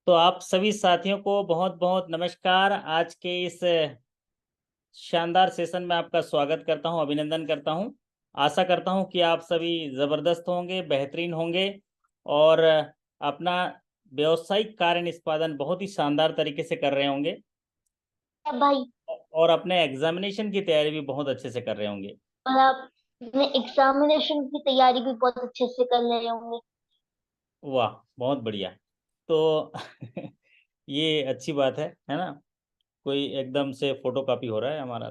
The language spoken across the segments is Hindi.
तो आप सभी साथियों को बहुत बहुत नमस्कार। आज के इस शानदार सेशन में आपका स्वागत करता हूं, अभिनंदन करता हूं। आशा करता हूं कि आप सभी ज़बरदस्त होंगे, बेहतरीन होंगे और अपना व्यावसायिक कार्य निष्पादन बहुत ही शानदार तरीके से कर रहे होंगे भाई। और अपने एग्जामिनेशन की तैयारी भी बहुत अच्छे से कर रहे होंगे। और आप अपने एग्जामिनेशन की तैयारी भी बहुत अच्छे से कर रहे होंगे। वाह, बहुत बढ़िया। तो ये अच्छी बात है ना। कोई एकदम से फोटोकॉपी हो रहा है हमारा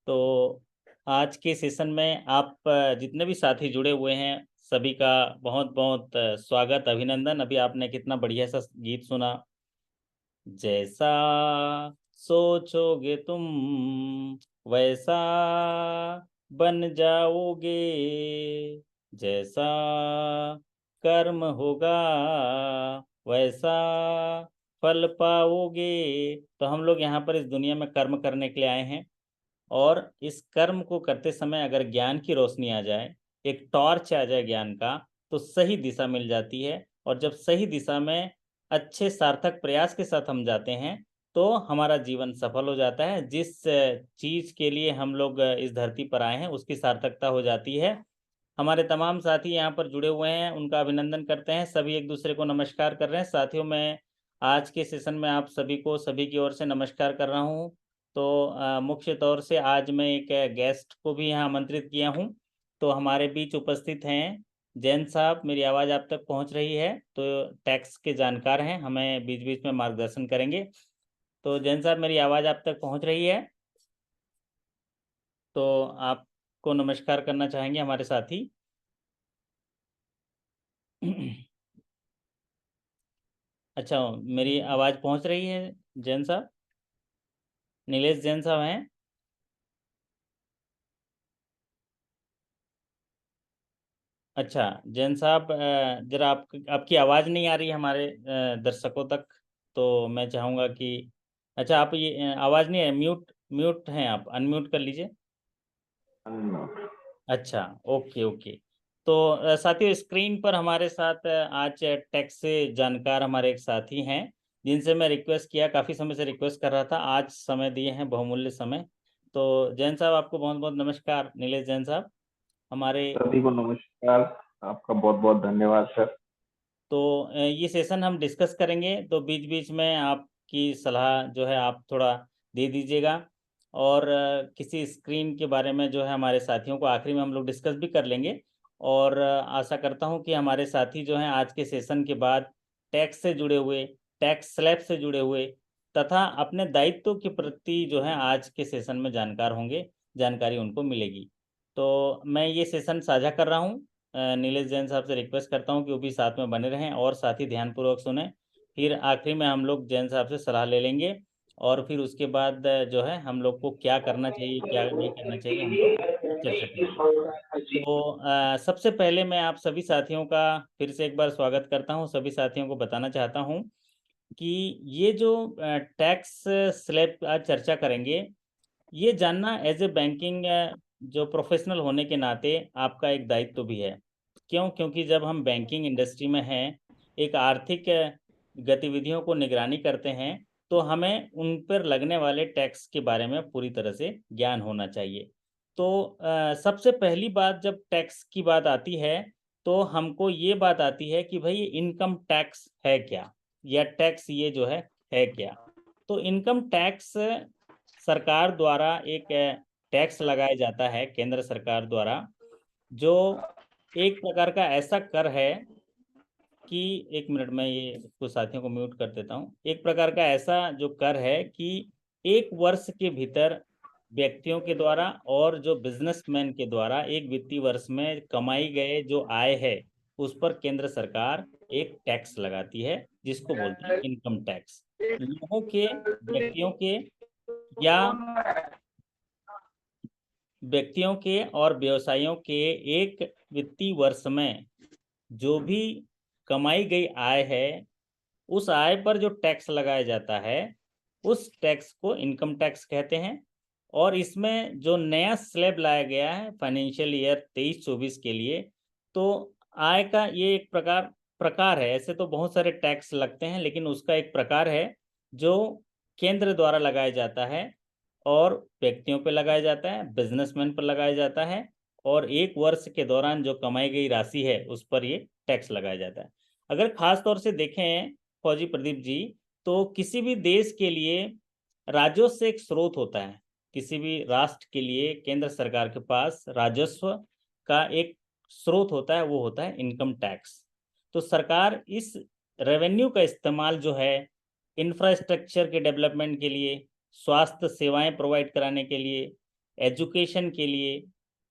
तो आज के सेशन में आप जितने भी साथी जुड़े हुए हैं सभी का बहुत बहुत स्वागत, अभिनंदन। अभी आपने कितना बढ़िया सा गीत सुना। जैसा सोचोगे तुम वैसा बन जाओगे, जैसा कर्म होगा वैसा फल पाओगे। तो हम लोग यहाँ पर इस दुनिया में कर्म करने के लिए आए हैं और इस कर्म को करते समय अगर ज्ञान की रोशनी आ जाए, एक टॉर्च आ जाए ज्ञान का, तो सही दिशा मिल जाती है। और जब सही दिशा में अच्छे सार्थक प्रयास के साथ हम जाते हैं तो हमारा जीवन सफल हो जाता है। जिस चीज के लिए हम लोग इस धरती पर आए हैं उसकी सार्थकता हो जाती है। हमारे तमाम साथी यहाँ पर जुड़े हुए हैं, उनका अभिनंदन करते हैं। सभी एक दूसरे को नमस्कार कर रहे हैं। साथियों, मैं आज के सेशन में आप सभी को सभी की ओर से नमस्कार कर रहा हूँ। तो मुख्य तौर से आज मैं एक गेस्ट को भी यहाँ आमंत्रित किया हूँ। तो हमारे बीच उपस्थित हैं जैन साहब। मेरी आवाज़ आप तक पहुँच रही है? तो टैक्स के जानकार हैं, हमें बीच बीच में मार्गदर्शन करेंगे। तो जैन साहब, मेरी आवाज़ आप तक पहुँच रही है? तो आपको नमस्कार करना चाहेंगे हमारे साथी। अच्छा, मेरी आवाज़ पहुँच रही है जैन साहब? नीलेश जैन साहब हैं? अच्छा जैन साहब, जरा आपकी आवाज़ नहीं आ रही हमारे दर्शकों तक। तो मैं चाहूँगा कि अच्छा, आप ये आवाज़ नहीं है, म्यूट म्यूट हैं आप, अनम्यूट कर लीजिए। अच्छा, ओके ओके। तो साथियों, स्क्रीन पर हमारे साथ आज टैक्स से जानकार हमारे एक साथी हैं जिनसे मैं रिक्वेस्ट किया, काफ़ी समय से रिक्वेस्ट कर रहा था, आज समय दिए हैं, बहुमूल्य समय। तो जैन साहब, आपको बहुत बहुत नमस्कार। नीलेश जैन साहब हमारे। सभी को नमस्कार। आपका बहुत बहुत धन्यवाद सर। तो ये सेशन हम डिस्कस करेंगे, तो बीच बीच में आपकी सलाह जो है आप थोड़ा दे दीजिएगा। और किसी स्क्रीन के बारे में जो है हमारे साथियों को आखिरी में हम लोग डिस्कस भी कर लेंगे। और आशा करता हूं कि हमारे साथी जो हैं आज के सेशन के बाद टैक्स से जुड़े हुए, टैक्स स्लैब से जुड़े हुए तथा अपने दायित्व के प्रति जो है आज के सेशन में जानकार होंगे, जानकारी उनको मिलेगी। तो मैं ये सेशन साझा कर रहा हूँ। नीलेश जैन साहब से रिक्वेस्ट करता हूँ कि वो भी साथ में बने रहें और साथ ही ध्यानपूर्वक सुने। फिर आखिरी में हम लोग जैन साहब से सलाह ले लेंगे और फिर उसके बाद जो है हम लोग को क्या करना चाहिए क्या नहीं करना चाहिए हम लोग चर्चा करेंगे। तो सबसे पहले मैं आप सभी साथियों का फिर से एक बार स्वागत करता हूँ। सभी साथियों को बताना चाहता हूँ कि ये जो टैक्स स्लैब आज चर्चा करेंगे, ये जानना एज ए बैंकिंग जो प्रोफेशनल होने के नाते आपका एक दायित्व भी है। क्यों? क्योंकि जब हम बैंकिंग इंडस्ट्री में हैं, एक आर्थिक गतिविधियों को निगरानी करते हैं, तो हमें उन पर लगने वाले टैक्स के बारे में पूरी तरह से ज्ञान होना चाहिए। तो सबसे पहली बात जब टैक्स की बात आती है तो हमको ये बात आती है कि भाई इनकम टैक्स है क्या, या टैक्स ये जो है क्या। तो इनकम टैक्स सरकार द्वारा एक टैक्स लगाया जाता है केंद्र सरकार द्वारा, जो एक प्रकार का ऐसा कर है कि एक मिनट में ये कुछ साथियों को म्यूट कर देता हूँ। एक प्रकार का ऐसा जो कर है कि एक वर्ष के भीतर व्यक्तियों के द्वारा और जो बिजनेसमैन के द्वारा एक वित्तीय वर्ष में कमाई गए जो आय है उस पर केंद्र सरकार एक टैक्स लगाती है, जिसको बोलते हैं इनकम टैक्स। लोगों के, व्यक्तियों के या व्यक्तियों के और व्यवसायियों के एक वित्तीय वर्ष में जो भी कमाई गई आय है, उस आय पर जो टैक्स लगाया जाता है उस टैक्स को इनकम टैक्स कहते हैं। और इसमें जो नया स्लैब लाया गया है फाइनेंशियल ईयर 23-24 के लिए, तो आय का ये एक प्रकार प्रकार है। ऐसे तो बहुत सारे टैक्स लगते हैं, लेकिन उसका एक प्रकार है जो केंद्र द्वारा लगाया जाता है और व्यक्तियों पे लगाया जाता है, बिजनेसमैन पर लगाया जाता है, और एक वर्ष के दौरान जो कमाई गई राशि है उस पर ये टैक्स लगाया जाता है। अगर खास तौर से देखें फौजी प्रदीप जी, तो किसी भी देश के लिए राजस्व एक स्रोत होता है। किसी भी राष्ट्र के लिए केंद्र सरकार के पास राजस्व का एक स्रोत होता है, वो होता है इनकम टैक्स। तो सरकार इस रेवेन्यू का इस्तेमाल जो है इंफ्रास्ट्रक्चर के डेवलपमेंट के लिए, स्वास्थ्य सेवाएं प्रोवाइड कराने के लिए, एजुकेशन के लिए,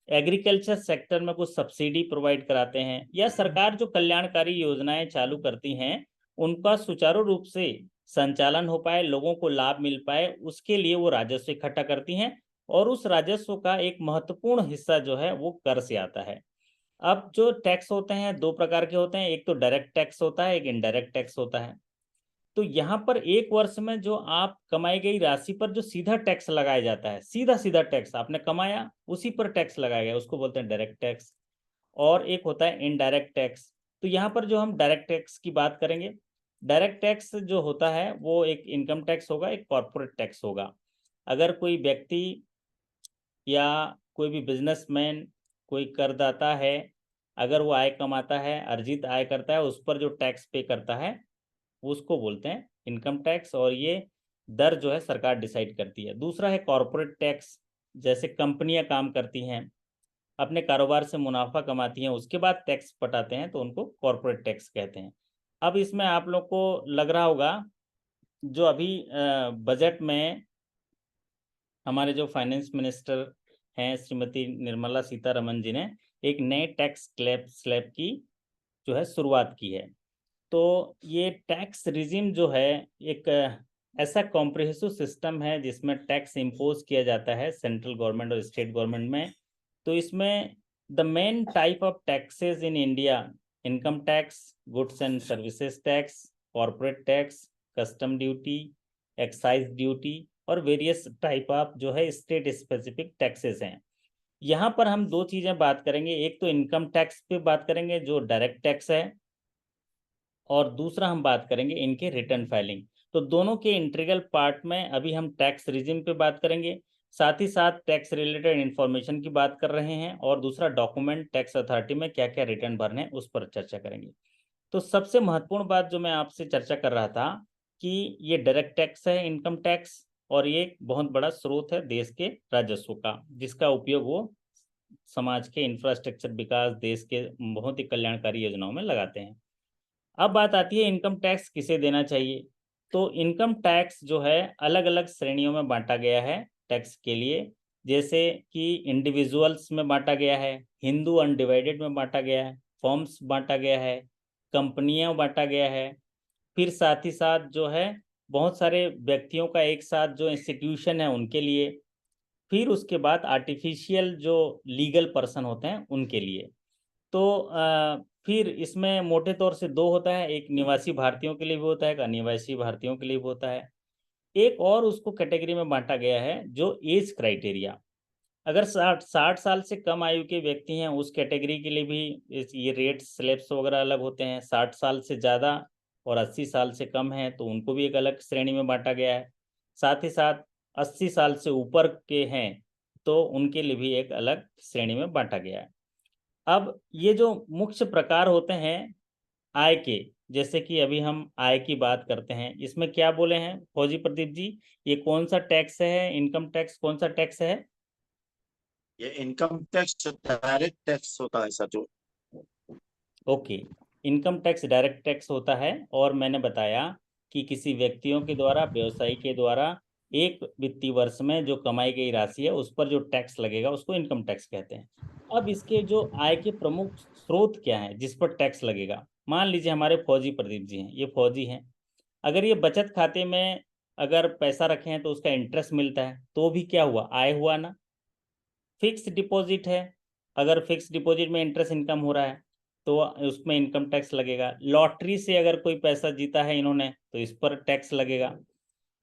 एग्रीकल्चर सेक्टर में कुछ सब्सिडी प्रोवाइड कराते हैं, या सरकार जो कल्याणकारी योजनाएं चालू करती हैं उनका सुचारू रूप से संचालन हो पाए, लोगों को लाभ मिल पाए, उसके लिए वो राजस्व इकट्ठा करती हैं। और उस राजस्व का एक महत्वपूर्ण हिस्सा जो है वो कर से आता है। अब जो टैक्स होते हैं दो प्रकार के होते हैं, एक तो डायरेक्ट टैक्स होता है, एक इनडायरेक्ट टैक्स होता है। तो यहाँ पर एक वर्ष में जो आप कमाई गई राशि पर जो सीधा टैक्स लगाया जाता है, सीधा सीधा टैक्स आपने कमाया उसी पर टैक्स लगाया गया, उसको बोलते हैं डायरेक्ट टैक्स। और एक होता है इनडायरेक्ट टैक्स। तो यहाँ पर जो हम डायरेक्ट टैक्स की बात करेंगे, डायरेक्ट टैक्स जो होता है वो एक इनकम टैक्स होगा, एक कॉर्पोरेट टैक्स होगा। अगर कोई व्यक्ति या कोई भी बिजनेसमैन, कोई करदाता है, अगर वो आय कमाता है, अर्जित आय करता है, उस पर जो टैक्स पे करता है उसको बोलते हैं इनकम टैक्स, और ये दर जो है सरकार डिसाइड करती है। दूसरा है कॉर्पोरेट टैक्स। जैसे कंपनियां काम करती हैं, अपने कारोबार से मुनाफा कमाती हैं, उसके बाद टैक्स पटाते हैं, तो उनको कॉर्पोरेट टैक्स कहते हैं। अब इसमें आप लोग को लग रहा होगा जो अभी बजट में हमारे जो फाइनेंस मिनिस्टर हैं श्रीमती निर्मला सीतारमन जी ने एक नए टैक्स स्लैब की जो है शुरुआत की है। तो ये टैक्स रिजिम जो है एक ऐसा कॉम्प्रिहेंसिव सिस्टम है जिसमें टैक्स इम्पोज किया जाता है सेंट्रल गवर्नमेंट और स्टेट गवर्नमेंट में। तो इसमें the main type of taxes in India: income tax, goods and services tax, corporate tax, custom duty, excise duty, और वेरियस टाइप ऑफ जो है स्टेट स्पेसिफिक टैक्सेस हैं। यहाँ पर हम दो चीज़ें बात करेंगे, एक तो इनकम टैक्स पे बात करेंगे जो डायरेक्ट टैक्स है, और दूसरा हम बात करेंगे इनके रिटर्न फाइलिंग। तो दोनों के इंटीग्रल पार्ट में अभी हम टैक्स रिजिम पे बात करेंगे, साथ ही साथ टैक्स रिलेटेड इंफॉर्मेशन की बात कर रहे हैं, और दूसरा डॉक्यूमेंट टैक्स अथॉरिटी में क्या क्या रिटर्न भरने हैं उस पर चर्चा करेंगे। तो सबसे महत्वपूर्ण बात जो मैं आपसे चर्चा कर रहा था कि ये डायरेक्ट टैक्स है, इनकम टैक्स, और ये एक बहुत बड़ा स्रोत है देश के राजस्व का, जिसका उपयोग वो समाज के इंफ्रास्ट्रक्चर विकास, देश के बहुत ही कल्याणकारी योजनाओं में लगाते हैं। अब बात आती है इनकम टैक्स किसे देना चाहिए। तो इनकम टैक्स जो है अलग अलग श्रेणियों में बांटा गया है टैक्स के लिए। जैसे कि इंडिविजुअल्स में बांटा गया है, हिंदू अनडिवाइडेड में बांटा गया है, फर्म्स बांटा गया है, कंपनियां बांटा गया है, फिर साथ ही साथ जो है बहुत सारे व्यक्तियों का एक साथ जो इंस्टीट्यूशन है उनके लिए, फिर उसके बाद आर्टिफिशियल जो लीगल पर्सन होते हैं उनके लिए। तो फिर इसमें मोटे तौर से दो होता है, एक निवासी भारतीयों के लिए भी होता है, एक अनिवासी भारतीयों के लिए भी होता है। एक और उसको कैटेगरी में बांटा गया है जो एज क्राइटेरिया। अगर 60 साल से कम आयु के व्यक्ति हैं उस कैटेगरी के लिए भी ये रेट स्लैब्स वगैरह अलग होते हैं। 60 साल से ज़्यादा और 80 साल से कम है तो उनको भी एक अलग श्रेणी में बांटा गया है। साथ ही साथ 80 साल से ऊपर के हैं तो उनके लिए भी एक अलग श्रेणी में बांटा गया है। अब ये जो मुख्य प्रकार होते हैं आय के, जैसे कि अभी हम आय की बात करते हैं, इसमें क्या बोले हैं फौजी प्रदीप जी, ये कौन सा टैक्स है, इनकम टैक्स कौन सा टैक्स है? ये इनकम टैक्स डायरेक्ट टैक्स होता है सर जो। Okay, income tax direct tax होता है, और मैंने बताया कि किसी व्यक्तियों के द्वारा, व्यवसायी के द्वारा एक वित्तीय वर्ष में जो कमाई गई राशि है उस पर जो टैक्स लगेगा उसको इनकम टैक्स कहते हैं। अब इसके जो आय के प्रमुख स्रोत क्या है जिस पर टैक्स लगेगा? मान लीजिए हमारे फौजी प्रदीप जी हैं, ये फौजी हैं, अगर ये बचत खाते में अगर पैसा रखे हैं तो उसका इंटरेस्ट मिलता है, तो भी क्या हुआ, आय हुआ ना। फिक्स डिपॉजिट है, अगर फिक्स डिपॉजिट में इंटरेस्ट इनकम हो रहा है तो उसमें इनकम टैक्स लगेगा। लॉटरी से अगर कोई पैसा जीता है इन्होंने तो इस पर टैक्स लगेगा।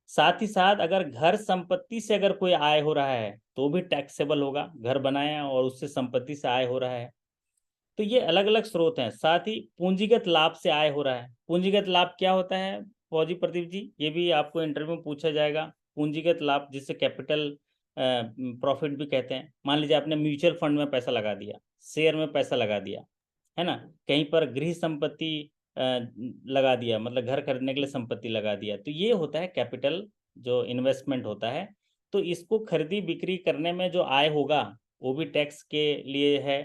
साथ ही साथ अगर घर संपत्ति से अगर कोई आय हो रहा है तो भी टैक्सेबल होगा, घर बनाया और उससे संपत्ति से आय हो रहा है। तो ये अलग अलग स्रोत हैं। साथ ही पूंजीगत लाभ से आय हो रहा है। पूंजीगत लाभ क्या होता है फौजी प्रदीप जी, ये भी आपको इंटरव्यू में पूछा जाएगा। पूंजीगत लाभ जिसे कैपिटल प्रॉफिट भी कहते हैं। मान लीजिए आपने म्यूचुअल फंड में पैसा लगा दिया, शेयर में पैसा लगा दिया, है ना, कहीं पर गृह संपत्ति लगा दिया, मतलब घर खरीदने के लिए संपत्ति लगा दिया, तो ये होता है कैपिटल जो इन्वेस्टमेंट होता है। तो इसको खरीदी बिक्री करने में जो आय होगा वो भी टैक्स के लिए है।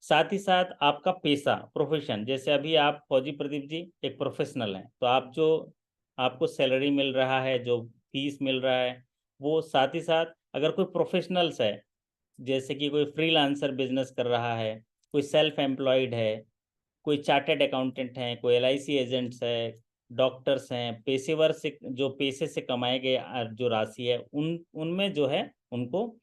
साथ ही साथ आपका पेशा, प्रोफेशन, जैसे अभी आप फौजी प्रदीप जी एक प्रोफेशनल हैं, तो आप जो आपको सैलरी मिल रहा है, जो फीस मिल रहा है, वो साथ ही साथ अगर कोई प्रोफेशनल्स है, जैसे कि कोई फ्रीलांसर बिजनेस कर रहा है, कोई सेल्फ एम्प्लॉयड है, कोई चार्टर्ड अकाउंटेंट हैं, कोई एलआईसी एजेंट्स है, डॉक्टर्स हैं, पेशेवर से जो पैसे से कमाए गए जो राशि है उन उनमें जो है उनको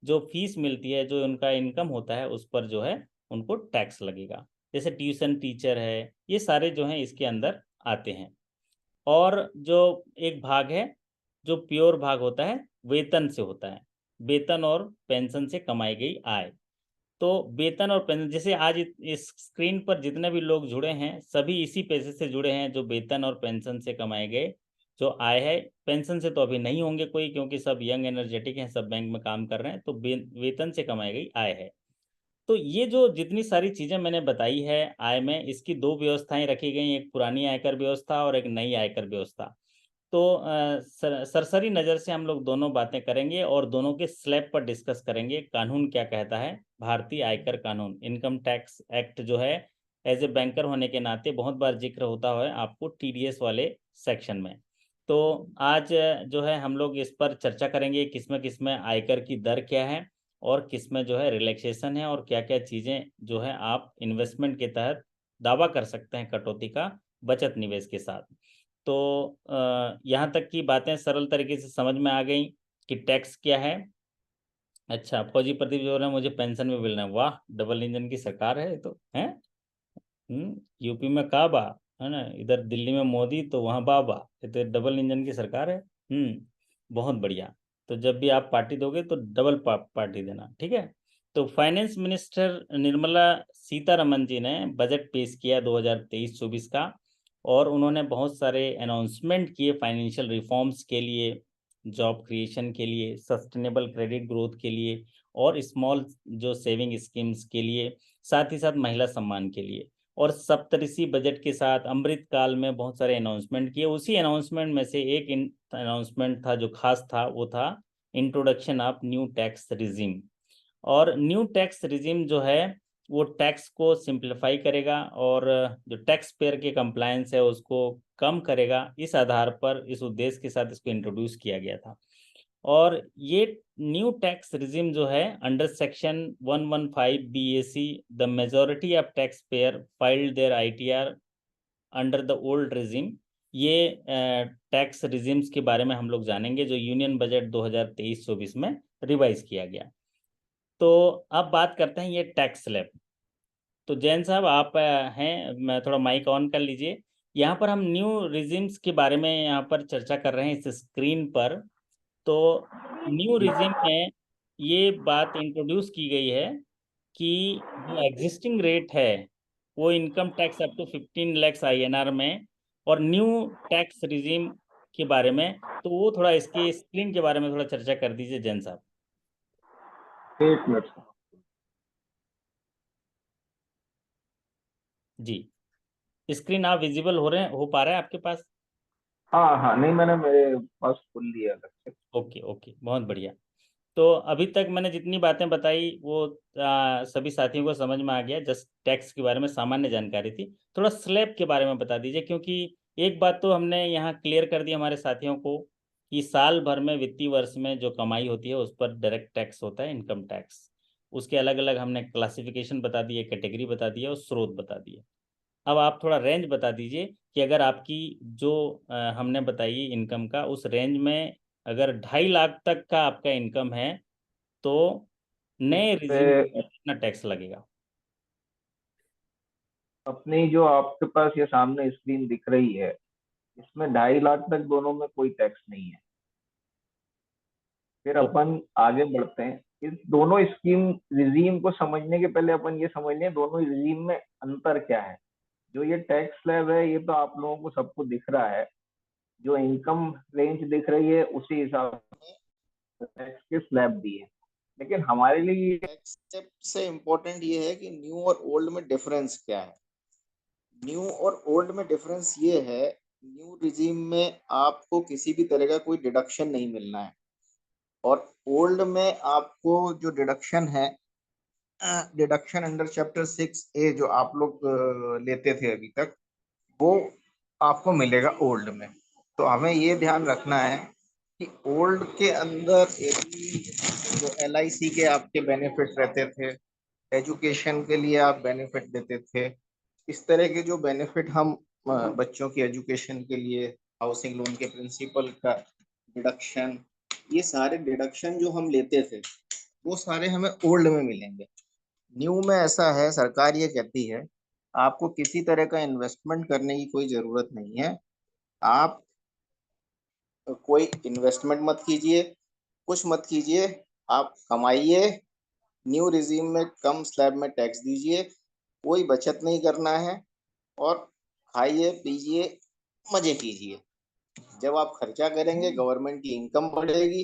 जो फीस मिलती है, जो उनका इनकम होता है, उस पर जो है उनको टैक्स लगेगा। जैसे ट्यूशन टीचर है, ये सारे जो हैं इसके अंदर आते हैं। और जो एक भाग है जो प्योर भाग होता है, वेतन से होता है, वेतन और पेंशन से कमाई गई आय। तो वेतन और पेंशन, जैसे आज इस स्क्रीन पर जितने भी लोग जुड़े हैं सभी इसी पैसे से जुड़े हैं, जो वेतन और पेंशन से कमाए गए जो आय है। पेंशन से तो अभी नहीं होंगे कोई, क्योंकि सब यंग एनर्जेटिक हैं, सब बैंक में काम कर रहे हैं, तो वेतन से कमाई गई आय है। तो ये जो जितनी सारी चीज़ें मैंने बताई है आय में, इसकी दो व्यवस्थाएं रखी गई, एक पुरानी आयकर व्यवस्था और एक नई आयकर व्यवस्था। तो सरसरी नज़र से हम लोग दोनों बातें करेंगे और दोनों के स्लैब पर डिस्कस करेंगे। कानून क्या कहता है, भारतीय आयकर कानून, इनकम टैक्स एक्ट जो है, एज ए बैंकर होने के नाते बहुत बार जिक्र होता है आपको टीडीएस वाले सेक्शन में। तो आज जो है हम लोग इस पर चर्चा करेंगे, किसमें आयकर की दर क्या है और किसमें जो है रिलैक्सेशन है, और क्या क्या चीज़ें जो है आप इन्वेस्टमेंट के तहत दावा कर सकते हैं कटौती का बचत निवेश के साथ। तो यहाँ तक की बातें सरल तरीके से समझ में आ गई कि टैक्स क्या है। अच्छा, फौजी प्रदीप जो है मुझे पेंशन भी मिलना है, वाह, डबल इंजन की सरकार है ये तो है। यूपी में काबा, है ना, इधर दिल्ली में मोदी, तो वहाँ बाबा, ये तो डबल इंजन की सरकार है। बहुत बढ़िया। तो जब भी आप पार्टी दोगे तो डबल पार्टी देना, ठीक है। तो फाइनेंस मिनिस्टर निर्मला सीतारमन जी ने बजट पेश किया 2023-24 का, और उन्होंने बहुत सारे अनाउंसमेंट किए फाइनेंशियल रिफॉर्म्स के लिए, जॉब क्रिएशन के लिए, सस्टेनेबल क्रेडिट ग्रोथ के लिए, और स्मॉल जो सेविंग स्कीम्स के लिए, साथ ही साथ महिला सम्मान के लिए। और सप्तऋषि बजट के साथ अमृत काल में बहुत सारे अनाउंसमेंट किए। उसी अनाउंसमेंट में से एक अनाउंसमेंट था जो खास था, वो था introduction of new tax regime. और न्यू टैक्स रिजीम जो है वो टैक्स को सिंप्लीफाई करेगा और जो टैक्स पेयर के कंप्लायंस है उसको कम करेगा। इस आधार पर, इस उद्देश्य के साथ इसको इंट्रोड्यूस किया गया था। और ये न्यू टैक्स रिजिम जो है, under section 115 BAC the majority of tax payer filed their ITR under the old regime. ये टैक्स रिजिम्स के बारे में हम लोग जानेंगे जो यूनियन बजट 2023-24 में रिवाइज किया गया। तो अब बात करते हैं ये टैक्स स्लैब। तो जैन साहब आप हैं, मैं थोड़ा माइक ऑन कर लीजिए। यहाँ पर हम न्यू रिजिम्स के बारे में यहाँ पर चर्चा कर रहे हैं इस स्क्रीन पर। तो न्यू रिजिम में ये बात इंट्रोड्यूस की गई है कि जो एग्जिस्टिंग रेट है वो income tax up to 15 lakhs INR में, और न्यू टैक्स रिजिम के बारे में, तो वो थोड़ा इसके स्क्रीन के बारे में थोड़ा चर्चा कर दीजिए जैन साहब। 1 मिनट। जी, स्क्रीन आप विजिबल हो पा रहे हैं आपके पास? हाँ हाँ, नहीं मैंने मेरे पास खोल लिया अलग से। ओके ओके, बहुत बढ़िया। तो अभी तक मैंने जितनी बातें बताई वो सभी साथियों को समझ में आ गया। जस्ट टैक्स के बारे में सामान्य जानकारी थी। थोड़ा स्लैब के बारे में बता दीजिए, क्योंकि एक बात तो हमने यहाँ क्लियर कर दी हमारे साथियों को कि साल भर में, वित्तीय वर्ष में जो कमाई होती है उस पर डायरेक्ट टैक्स होता है, इनकम टैक्स। उसके अलग अलग हमने क्लासिफिकेशन बता दिए, कैटेगरी बता दिए और स्रोत बता दिए। अब आप थोड़ा रेंज बता दीजिए कि अगर आपकी जो हमने बताई इनकम का, उस रेंज में अगर 2.5 लाख तक का आपका इनकम है तो नए रिजीम पे कितना टैक्स लगेगा? अपनी जो आपके पास ये सामने स्क्रीन दिख रही है, इसमें 2.5 लाख तक दोनों में कोई टैक्स नहीं है। फिर ओ, अपन आगे बढ़ते हैं, इस दोनों स्कीम रिजीम को समझने के पहले अपन ये समझ लें दोनों रिजीम में अंतर क्या है। जो ये टैक्स स्लैब है ये तो आप लोगों को सबको दिख रहा है, जो इनकम रेंज दिख रही है उसी हिसाब से टैक्स के स्लैब भी है। लेकिन हमारे लिए टैक्स से इम्पोर्टेंट ये है कि न्यू और ओल्ड में डिफरेंस क्या है। न्यू और ओल्ड में डिफरेंस ये है, न्यू रिजीम में आपको किसी भी तरह का कोई डिडक्शन नहीं मिलना है, और ओल्ड में आपको जो डिडक्शन है, डिडक्शन अंडर चैप्टर 6A जो आप लोग लेते थे अभी तक, वो आपको मिलेगा ओल्ड में। तो हमें ये ध्यान रखना है कि ओल्ड के अंदर यदि जो LIC के आपके बेनिफिट रहते थे, एजुकेशन के लिए आप बेनिफिट देते थे, इस तरह के जो बेनिफिट हम बच्चों की एजुकेशन के लिए, हाउसिंग लोन के प्रिंसिपल का डिडक्शन, ये सारे डिडक्शन जो हम लेते थे वो सारे हमें ओल्ड में मिलेंगे। न्यू में ऐसा है, सरकार ये कहती है आपको किसी तरह का इन्वेस्टमेंट करने की कोई जरूरत नहीं है, आप कोई इन्वेस्टमेंट मत कीजिए, कुछ मत कीजिए, आप कमाइए, न्यू रिजीम में कम स्लैब में टैक्स दीजिए, कोई बचत नहीं करना है, और खाइए पीजिए मजे कीजिए। जब आप खर्चा करेंगे गवर्नमेंट की इनकम बढ़ेगी,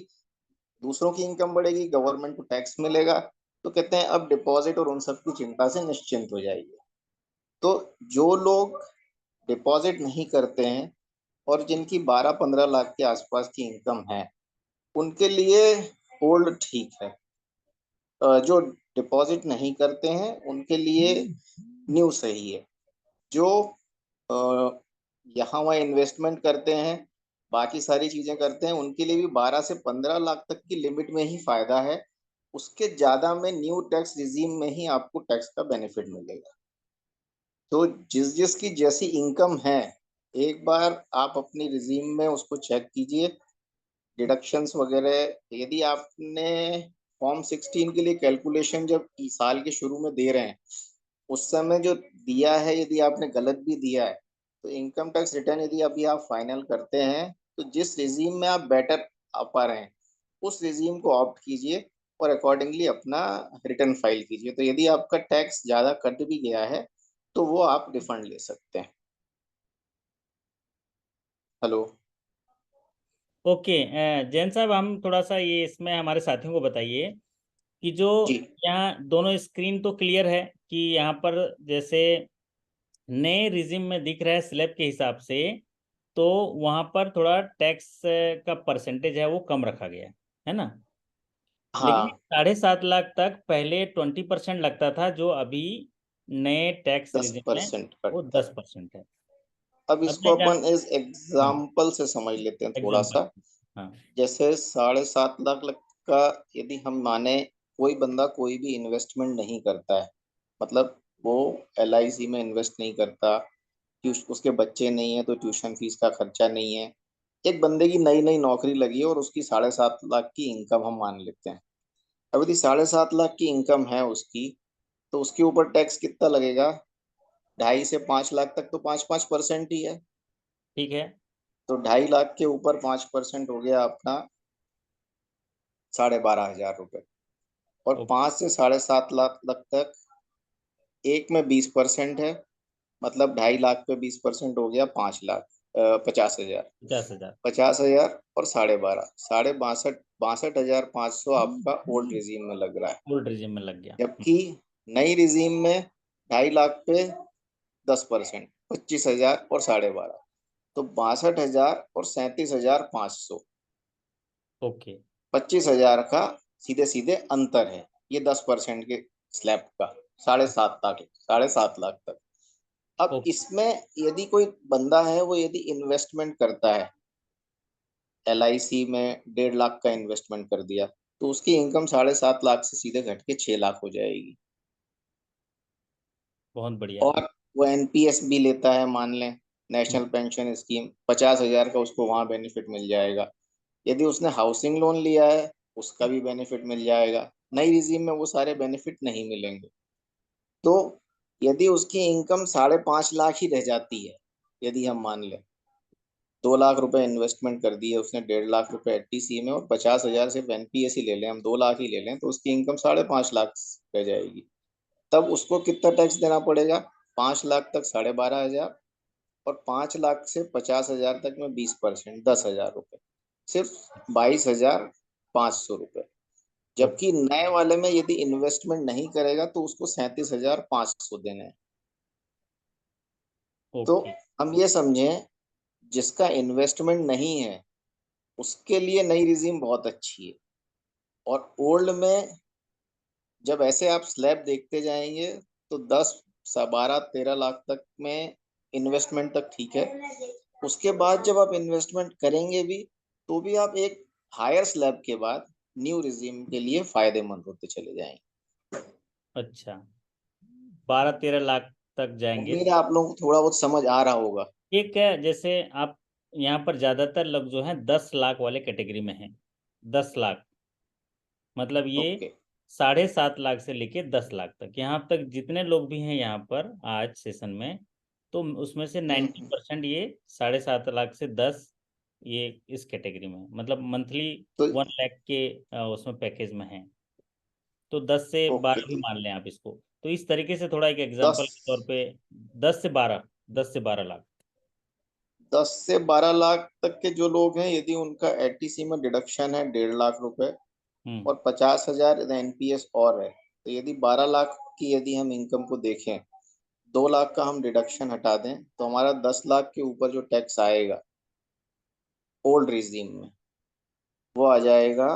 दूसरों की इनकम बढ़ेगी, गवर्नमेंट को टैक्स मिलेगा, तो कहते हैं अब डिपॉजिट और उन सब की चिंता से निश्चिंत हो जाइए। तो जो लोग डिपॉजिट नहीं करते हैं और जिनकी 12-15 लाख के आसपास की इनकम है, उनके लिए ओल्ड ठीक है। जो डिपॉजिट नहीं करते हैं उनके लिए न्यू सही है। जो यहाँ वहाँ इन्वेस्टमेंट करते हैं, बाकी सारी चीजें करते हैं, उनके लिए भी 12 से 15 लाख तक की लिमिट में ही फायदा है। उसके ज्यादा में न्यू टैक्स रिजीम में ही आपको टैक्स का बेनिफिट मिलेगा। तो जिस जिसकी जैसी इनकम है, एक बार आप अपनी रिजीम में उसको चेक कीजिए, डिडक्शंस वगैरह। यदि आपने फॉर्म 16 के लिए कैलकुलेशन जब साल के शुरू में दे रहे हैं, उस समय जो दिया है, यदि आपने गलत भी दिया है, तो इनकम टैक्स रिटर्न यदि अभी आप फाइनल करते हैं, तो जिस रिजीम में आप बेटर आ पा रहे हैं उस रिजीम को ऑप्ट कीजिए और अकॉर्डिंगली अपना रिटर्न फाइल कीजिए। तो यदि आपका टैक्स ज्यादा कट भी गया है तो वो आप रिफंड ले सकते हैं। हेलो। ओके। जैन साहब, हम थोड़ा सा ये इसमें हमारे साथियों को बताइए कि जो जी। यहाँ दोनों स्क्रीन तो क्लियर है कि यहाँ पर जैसे नए रिजिम में दिख रहा है स्लैब के हिसाब से, तो वहाँ पर थोड़ा टैक्स का परसेंटेज है वो कम रखा गया है ना। लेकिन हाँ, 7.5 लाख तक पहले 20% लगता था, जो अभी नए टैक्स दस रिजिम में परसेंट वो कटता है। 10% है। अब अब इसको मैं अपन इस हाँ, एग्जाम्पल से समझ लेते हैं थोड़ा एग्जाम्पल। सा। हाँ। जैसे 7.5 लाख का यदि हम माने, कोई बंदा कोई भी इन्वेस्टमेंट नहीं करता है, मतलब वो LIC में इन्वेस्ट नहीं करता, उसके बच्चे नहीं है तो ट्यूशन फीस का खर्चा नहीं है, एक बंदे की नई नई नौकरी लगी है और उसकी 7.5 लाख की इनकम हम मान लेते हैं। अब यदि 7.5 लाख की इनकम है उसकी, तो उसके ऊपर टैक्स कितना लगेगा? 2.5 से 5 लाख तक तो 5-5% ही है। ठीक है। तो 2.5 लाख के ऊपर 5% हो गया आपका 12,500 रुपये। और ओके। 5 से 7.5 लाख तक एक में 20% है, मतलब 2.5 लाख पे 20% हो गया 5 लाख, 50,000। 50,000। 50,000 और 12.5, 62,500 आपका ओल्ड रिजीम में लग रहा है। ओल्ड रिजिम में लग गया। जबकि नई रिजीम में 2.5 लाख पे 10%, 25,000 और 12.5, तो 62,000 और 37,500, ओके। 25,000 का सीधे सीधे अंतर है। ये 10% के स्लैब का 7.5 लाख, 7.5 लाख तक। अब ओके। इसमें यदि कोई बंदा है, वो यदि इन्वेस्टमेंट करता है, LIC में 1.5 लाख का इन्वेस्टमेंट कर दिया, तो उसकी इनकम 7.5 लाख से सीधे घट के 6 लाख हो जाएगी। बहुत बढ़िया। और वो NPS भी लेता है, मान लें हम्म, नेशनल पेंशन स्कीम, 50,000 का उसको वहां बेनिफिट मिल जाएगा। यदि उसने हाउसिंग लोन लिया है, उसका भी बेनिफिट मिल जाएगा। नई रिजीम में वो सारे बेनिफिट नहीं मिलेंगे। तो यदि उसकी इनकम 5.5 लाख ही रह जाती है, यदि हम मान लें, 2 लाख रुपए इन्वेस्टमेंट कर दी है उसने, 1.5 लाख रुपए एलटीसी में, और 50,000 सिर्फ एनपीएस ही ले लें, हम 2 लाख ही ले लें, तो उसकी इनकम 5.5 लाख रह जाएगी। तब उसको कितना टैक्स देना पड़ेगा? 5 लाख तक 12,500, और 5 लाख से 50,000 तक में 20%, 10,000 रुपए, सिर्फ 22,500 रुपए। जबकि नए वाले में यदि इन्वेस्टमेंट नहीं करेगा तो उसको 37,500 देने हैं। तो ओके। हम ये समझें, जिसका इन्वेस्टमेंट नहीं है उसके लिए नई रिजीम बहुत अच्छी है, और ओल्ड में जब ऐसे आप स्लैब देखते जाएंगे तो 10, 12, 13 लाख तक में इन्वेस्टमेंट तक ठीक है। उसके बाद जब आप इन्वेस्टमेंट करेंगे भी, तो भी आप एक हायर स्लैब के बाद न्यू रिजीम के लिए फायदेमंद होते चले जाएंगे। अच्छा, 12-13 लाख तक जाएंगे। उम्मीद है आप लोगों को थोड़ा बहुत समझ आ रहा होगा। एक है, जैसे आप यहाँ पर ज्यादातर लोग जो हैं 10 लाख वाले कैटेगरी में हैं। 10 लाख मतलब ये ओके। 7.5 लाख से लेके 10 लाख तक, यहाँ तक जितने लोग भी हैं यहाँ पर आज सेशन में, तो उसमें से 90% ये 7.5 लाख से 10, ये इस कैटेगरी में है। मतलब मंथली तो 1 लाख के उसमें पैकेज में है। तो 10 से ओके 12 भी तो मान लें आप इसको। तो इस तरीके से थोड़ा एक एग्जांपल के 10 तौर पे 10 से 12, 10 से 12 लाख। 10 से 12 लाख तक के जो लोग हैं, यदि उनका एलटीसी में डिडक्शन है 1.5 लाख रुपए हम्म। और 50,000 एनपीएस और है, तो यदि 12 लाख की यदि हम इनकम को देखें, 2 लाख का हम डिडक्शन हटा दें, तो हमारा 10 लाख के ऊपर जो टैक्स आएगा ओल्ड रिजीम में, वो आ जाएगा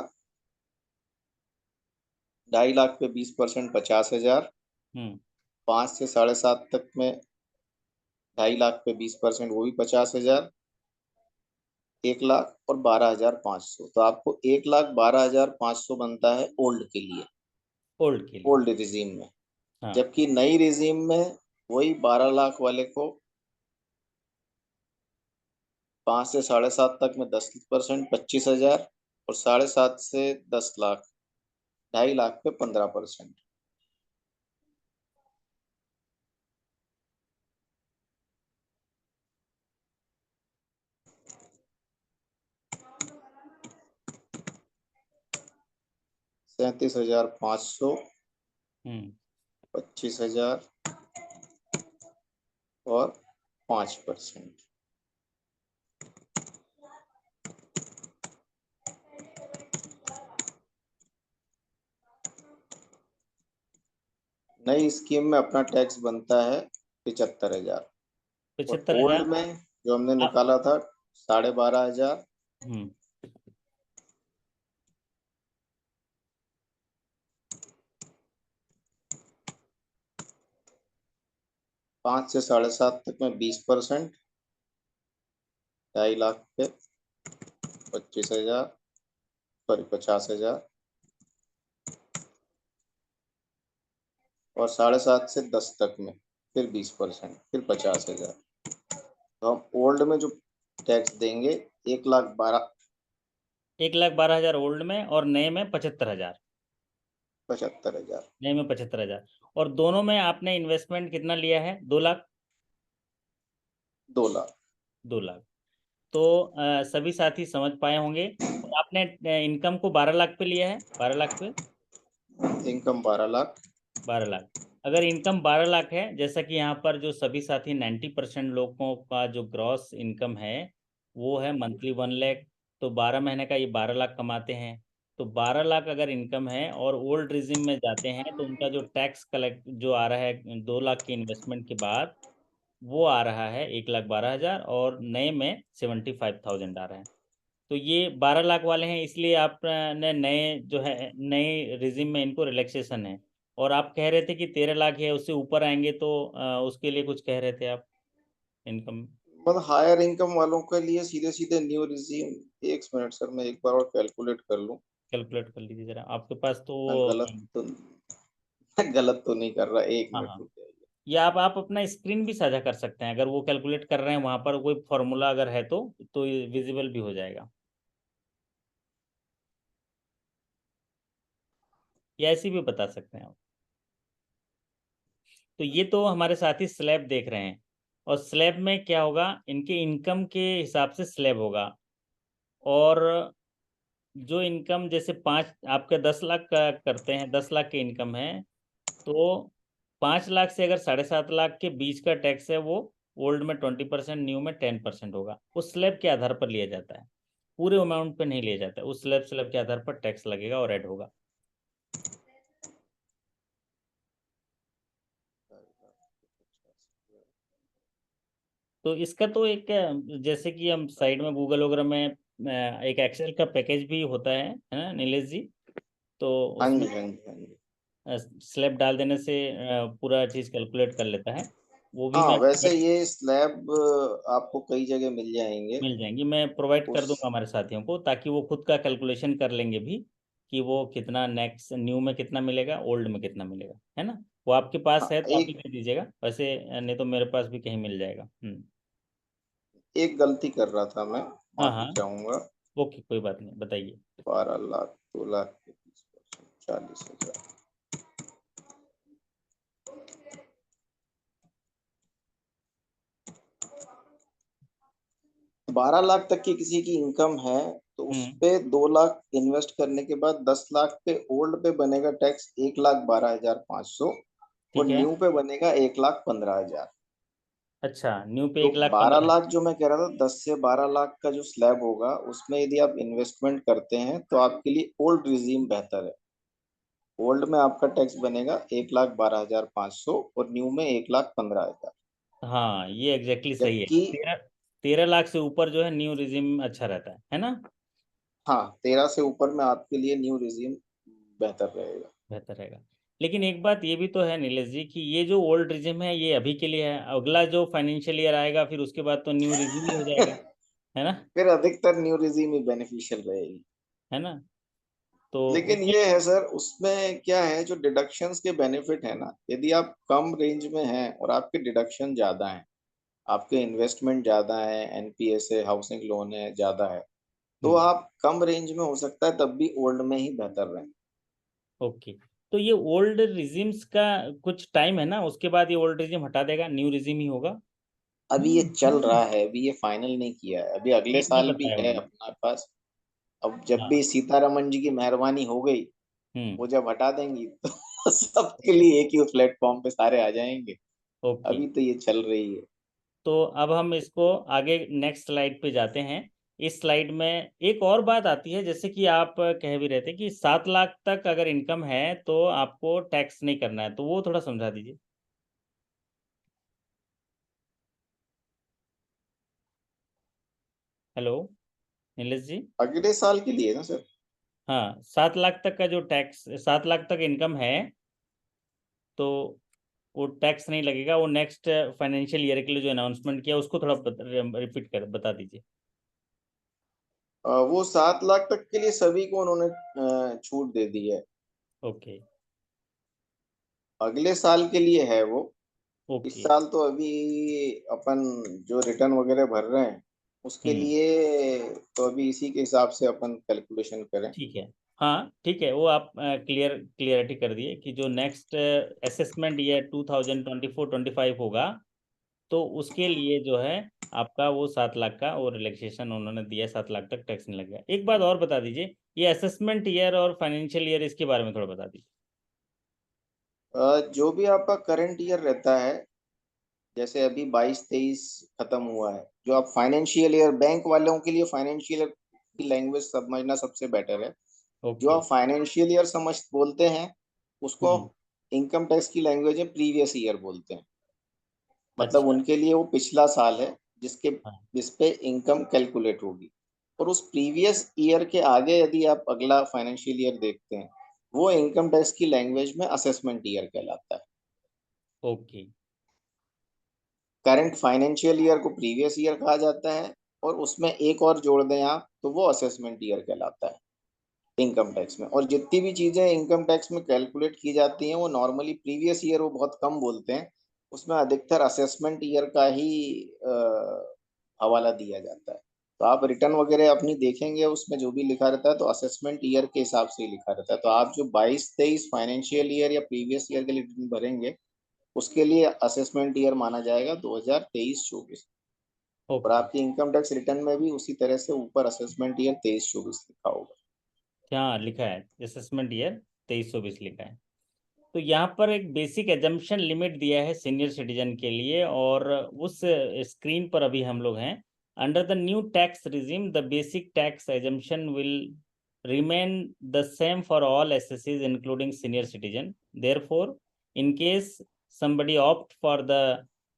2.5 लाख पे 20%, 50,000। हम्म। 5 से 7.5 तक में 2.5 लाख पे 20%, वो भी 50,000। 1 लाख और 12,500, तो आपको 1,12,500 बनता है ओल्ड के लिए, ओल्ड के लिए। ओल्ड रिजीम में। हाँ। जबकि नई रिजीम में वही 12 लाख वाले को 5 से 7.5 तक में 10%, 25,000, और 7.5 से 10 लाख, 2.5 लाख पे 15%। $37,500, हम्म। 25,000 और 5%। नई स्कीम में अपना टैक्स बनता है 75,000, और 75,000। ओल्ड में जो हमने आप। निकाला था 12,500, हम्म। 5 से 7.5 तक में 20%, 2.5 लाख पे 25,000, सॉरी 50,000, और 7.5 से 10 तक में फिर 20%, फिर 50,000। तो हम ओल्ड में जो टैक्स देंगे 1,12,000, 1,12,000 ओल्ड में, और नए में 75,000। 75,000। नए में 75,000। और दोनों में आपने इन्वेस्टमेंट कितना लिया है? 2 लाख। 2 लाख। 2 लाख। तो सभी साथी समझ पाए होंगे। और आपने इनकम को 12 लाख पे लिया है, 12 लाख पे। इनकम 12 लाख। 12 लाख। अगर इनकम 12 लाख है, जैसा कि यहाँ पर जो सभी साथी 90% लोगों का जो ग्रॉस इनकम है वो है मंथली 1 लाख, तो 12 महीने का ये 12 लाख कमाते हैं। तो 12 लाख अगर इनकम है और ओल्ड रिजिम में जाते हैं, तो उनका जो टैक्स कलेक्ट जो आ रहा है 2 लाख के इन्वेस्टमेंट के बाद, वो आ रहा है 1,12,000, और नए में 75,000 आ रहा है। तो ये 12 लाख वाले हैं, इसलिए आपने नए जो है नए रिजिम में इनको रिलैक्सेशन है। और आप कह रहे थे कि 13 लाख है, उससे ऊपर आएंगे तो उसके लिए कुछ कह रहे थे आप, इनकम। मतलब हायर इनकम वालों के लिए सीधे सीधे न्यू रिजीम। एक मिनट सर, मैं एक बार और कैलकुलेट कर लूं। कैलकुलेट कर लीजिए जरा, आपके पास तो मैं गलत तो गलत तो नहीं कर रहा, एक हाँ मिनट हाँ। रुक जाइए। या आप अपना स्क्रीन भी साझा कर सकते हैं, अगर वो कैलकुलेट कर रहे हैं वहाँ पर कोई फॉर्मूला अगर है तो ये विजिबल भी हो जाएगा, या ऐसे भी बता सकते हैं आप। तो ये तो हमारे साथी स्लैब देख रहे हैं। और स्लैब में क्या होगा, इनके इनकम के हिसाब से स्लैब होगा। और जो इनकम जैसे 5 आपका 10 लाख का करते हैं, 10 लाख की इनकम है, तो 5 लाख से अगर 7.5 लाख के बीच का टैक्स है वो ओल्ड में 20%, न्यू में 10% होगा। उस स्लैब के आधार पर लिया जाता है, पूरे अमाउंट पर नहीं लिया जाता है। उस स्लैब के आधार पर टैक्स लगेगा और ऐड होगा। तो इसका तो एक जैसे कि हम साइड में गूगल वगैरह में एक एक्सेल का पैकेज भी होता है ना नीलेश जी? तो हाँ उसमें जी, हाँ जी, हाँ जी। स्लैब डाल देने से पूरा चीज़ कैलकुलेट कर लेता है। वो भी हाँ, मैं वैसे ये स्लैब आपको कई जगह मिल जाएंगे। मिल जाएंगी, मैं प्रोवाइड कर उस दूंगा हमारे साथियों को, ताकि वो खुद का कैलकुलेशन कर लेंगे भी कि वो कितना नेक्स्ट न्यू में कितना मिलेगा, ओल्ड में कितना मिलेगा, है ना? वो आपके पास हाँ, है तो आप ही दे दीजिएगा, वैसे नहीं तो मेरे पास भी कहीं मिल जाएगा। एक गलती कर रहा था मैं, हाँ माफी हाँ, चाहूंगा। ओके, कोई बात नहीं, बताइए। 12 लाख, 2 लाख के 30%, 40,000। 12 लाख तक की किसी की इनकम है तो उस हम्म, पे 2 लाख इन्वेस्ट करने के बाद 10 लाख पे ओल्ड पे बनेगा टैक्स 1,12,500, और ठीक है। न्यू पे बनेगा 1,15,000। अच्छा, न्यू पे तो 1,15,000। 12 लाख जो मैं कह रहा था, 10 से 12 लाख का जो स्लैब होगा उसमें यदि आप इन्वेस्टमेंट करते हैं तो आपके लिए ओल्ड रिजीम बेहतर है। ओल्ड में आपका टैक्स बनेगा 1,12,500 और न्यू में 1,15,000। हाँ, ये एग्जैक्टली सही है। जबकि 13 13 लाख से ऊपर जो है न्यू रिजिम अच्छा रहता है ना? हाँ, 13 से ऊपर में आपके लिए न्यू रिजीम बेहतर रहेगा। बेहतर रहेगा। लेकिन एक बात ये भी तो है नीलेश जी कि ये जो ओल्ड रिजिम है ये अभी के लिए है, अगला जो फाइनेंशियल ईयर आएगा फिर उसके बाद तो न्यू रिजिम ही हो जाएगा, है ना? फिर अधिकतर न्यू रिजीम ही बेनिफिशियल रहेगी। है ना? तो लेकिन उसमें ये है सर, उसमें क्या है, जो डिडक्शंस के बेनिफिट है ना, यदि आप कम रेंज में हैं और आपके डिडक्शन ज्यादा हैं, आपके इन्वेस्टमेंट ज्यादा है, एनपीएस है, हाउसिंग लोन है, ज्यादा है, तो हम्म, आप कम रेंज में हो सकता है तब भी ओल्ड में ही बेहतर रहें। ओके। तो ये ओल्ड रिजिम्स का कुछ टाइम है ना, उसके बाद ये ओल्ड रिजिम हटा देगा, न्यू रिजिम ही होगा? अभी ये चल रहा है, अभी ये फाइनल नहीं किया है, अभी अगले डेट नहीं साल भी बताया है उन्होंने। अपना पास। अब जब हाँ। भी सीतारमन जी की मेहरबानी हो गई, हम्म। वो जब हटा देंगी तो सबके लिए एक ही प्लेटफॉर्म पे सारे आ जाएंगे। ओके। अभी तो ये चल रही है। तो अब हम इसको आगे नेक्स्ट स्लाइड पे जाते हैं। इस स्लाइड में एक और बात आती है, जैसे कि आप कह भी रहे थे कि 7 लाख तक अगर इनकम है तो आपको टैक्स नहीं करना है, तो वो थोड़ा समझा दीजिए। हेलो नीलेश जी? अगले साल के लिए ना सर? हाँ, 7 लाख तक का जो टैक्स, 7 लाख तक इनकम है तो वो टैक्स नहीं लगेगा। वो नेक्स्ट फाइनेंशियल ईयर के लिए जो अनाउंसमेंट किया उसको थोड़ा रिपीट कर बता दीजिए। वो 7 लाख तक के लिए सभी को उन्होंने छूट दे दी है। ओके। अगले साल के लिए है वो। इस ओके। साल तो अभी अपन जो रिटर्न वगैरह भर रहे हैं उसके हम्म, लिए, तो अभी इसी के हिसाब से अपन कैलकुलेशन करें। ठीक है। हाँ ठीक है, वो आप क्लियरिटी कर दिए कि जो नेक्स्ट असेसमेंट ईयर 2024-25 होगा तो उसके लिए जो है आपका वो 7 लाख का वो रिलैक्सेशन उन्होंने दिया, 7 लाख तक टैक्स नहीं लगेगा। एक बात और बता दीजिए, ये असेसमेंट ईयर और फाइनेंशियल ईयर इसके बारे में थोड़ा बता दीजिए। जो भी आपका करंट ईयर रहता है, जैसे अभी 22-23 खत्म हुआ है, जो आप फाइनेंशियल ईयर, बैंक वालों के लिए फाइनेंशियल ईयर की लैंग्वेज समझना सबसे बेटर है। जो ओके। आप फाइनेंशियल ईयर समझ बोलते हैं उसको हम्म। इनकम टैक्स की लैंग्वेज में प्रीवियस ईयर बोलते हैं। मतलब अच्छा। उनके लिए वो पिछला साल है जिसके हाँ। जिस पे इनकम कैलकुलेट होगी। और उस प्रीवियस ईयर के आगे यदि आप अगला फाइनेंशियल ईयर देखते हैं, वो इनकम टैक्स की लैंग्वेज में असेसमेंट ईयर कहलाता है। ओके। करंट फाइनेंशियल ईयर को प्रीवियस ईयर कहा जाता है, और उसमें एक और जोड़ दें आप तो वो असेसमेंट ईयर कहलाता है इनकम टैक्स में। और जितनी भी चीजें इनकम टैक्स में कैलकुलेट की जाती हैं वो नॉर्मली प्रीवियस ईयर वो बहुत कम बोलते हैं, उसमें अधिकतर असेसमेंट ईयर का ही हवाला दिया जाता है। तो आप रिटर्न वगैरह अपनी देखेंगे, उसमें जो भी लिखा रहता है तो असेसमेंट ईयर के हिसाब से ही लिखा रहता है। तो आप जो 22-23 फाइनेंशियल ईयर या प्रीवियस ईयर के लिए रिटर्न भरेंगे उसके लिए असेसमेंट ईयर माना जाएगा 2023-24। और ओके, आपकी इनकम टैक्स रिटर्न में भी उसी तरह से ऊपर असेसमेंट ईयर 23-24 लिखा होगा। क्या लिखा है? असेसमेंट ईयर 23-24 लिखा है। तो यहाँ पर एक बेसिक एजम्पशन लिमिट दिया है सीनियर सिटीजन के लिए, और उस स्क्रीन पर अभी हम लोग हैं। Under the new tax regime the basic tax assumption will remain the same for all SSCs including senior citizen. Therefore, in case somebody opt for the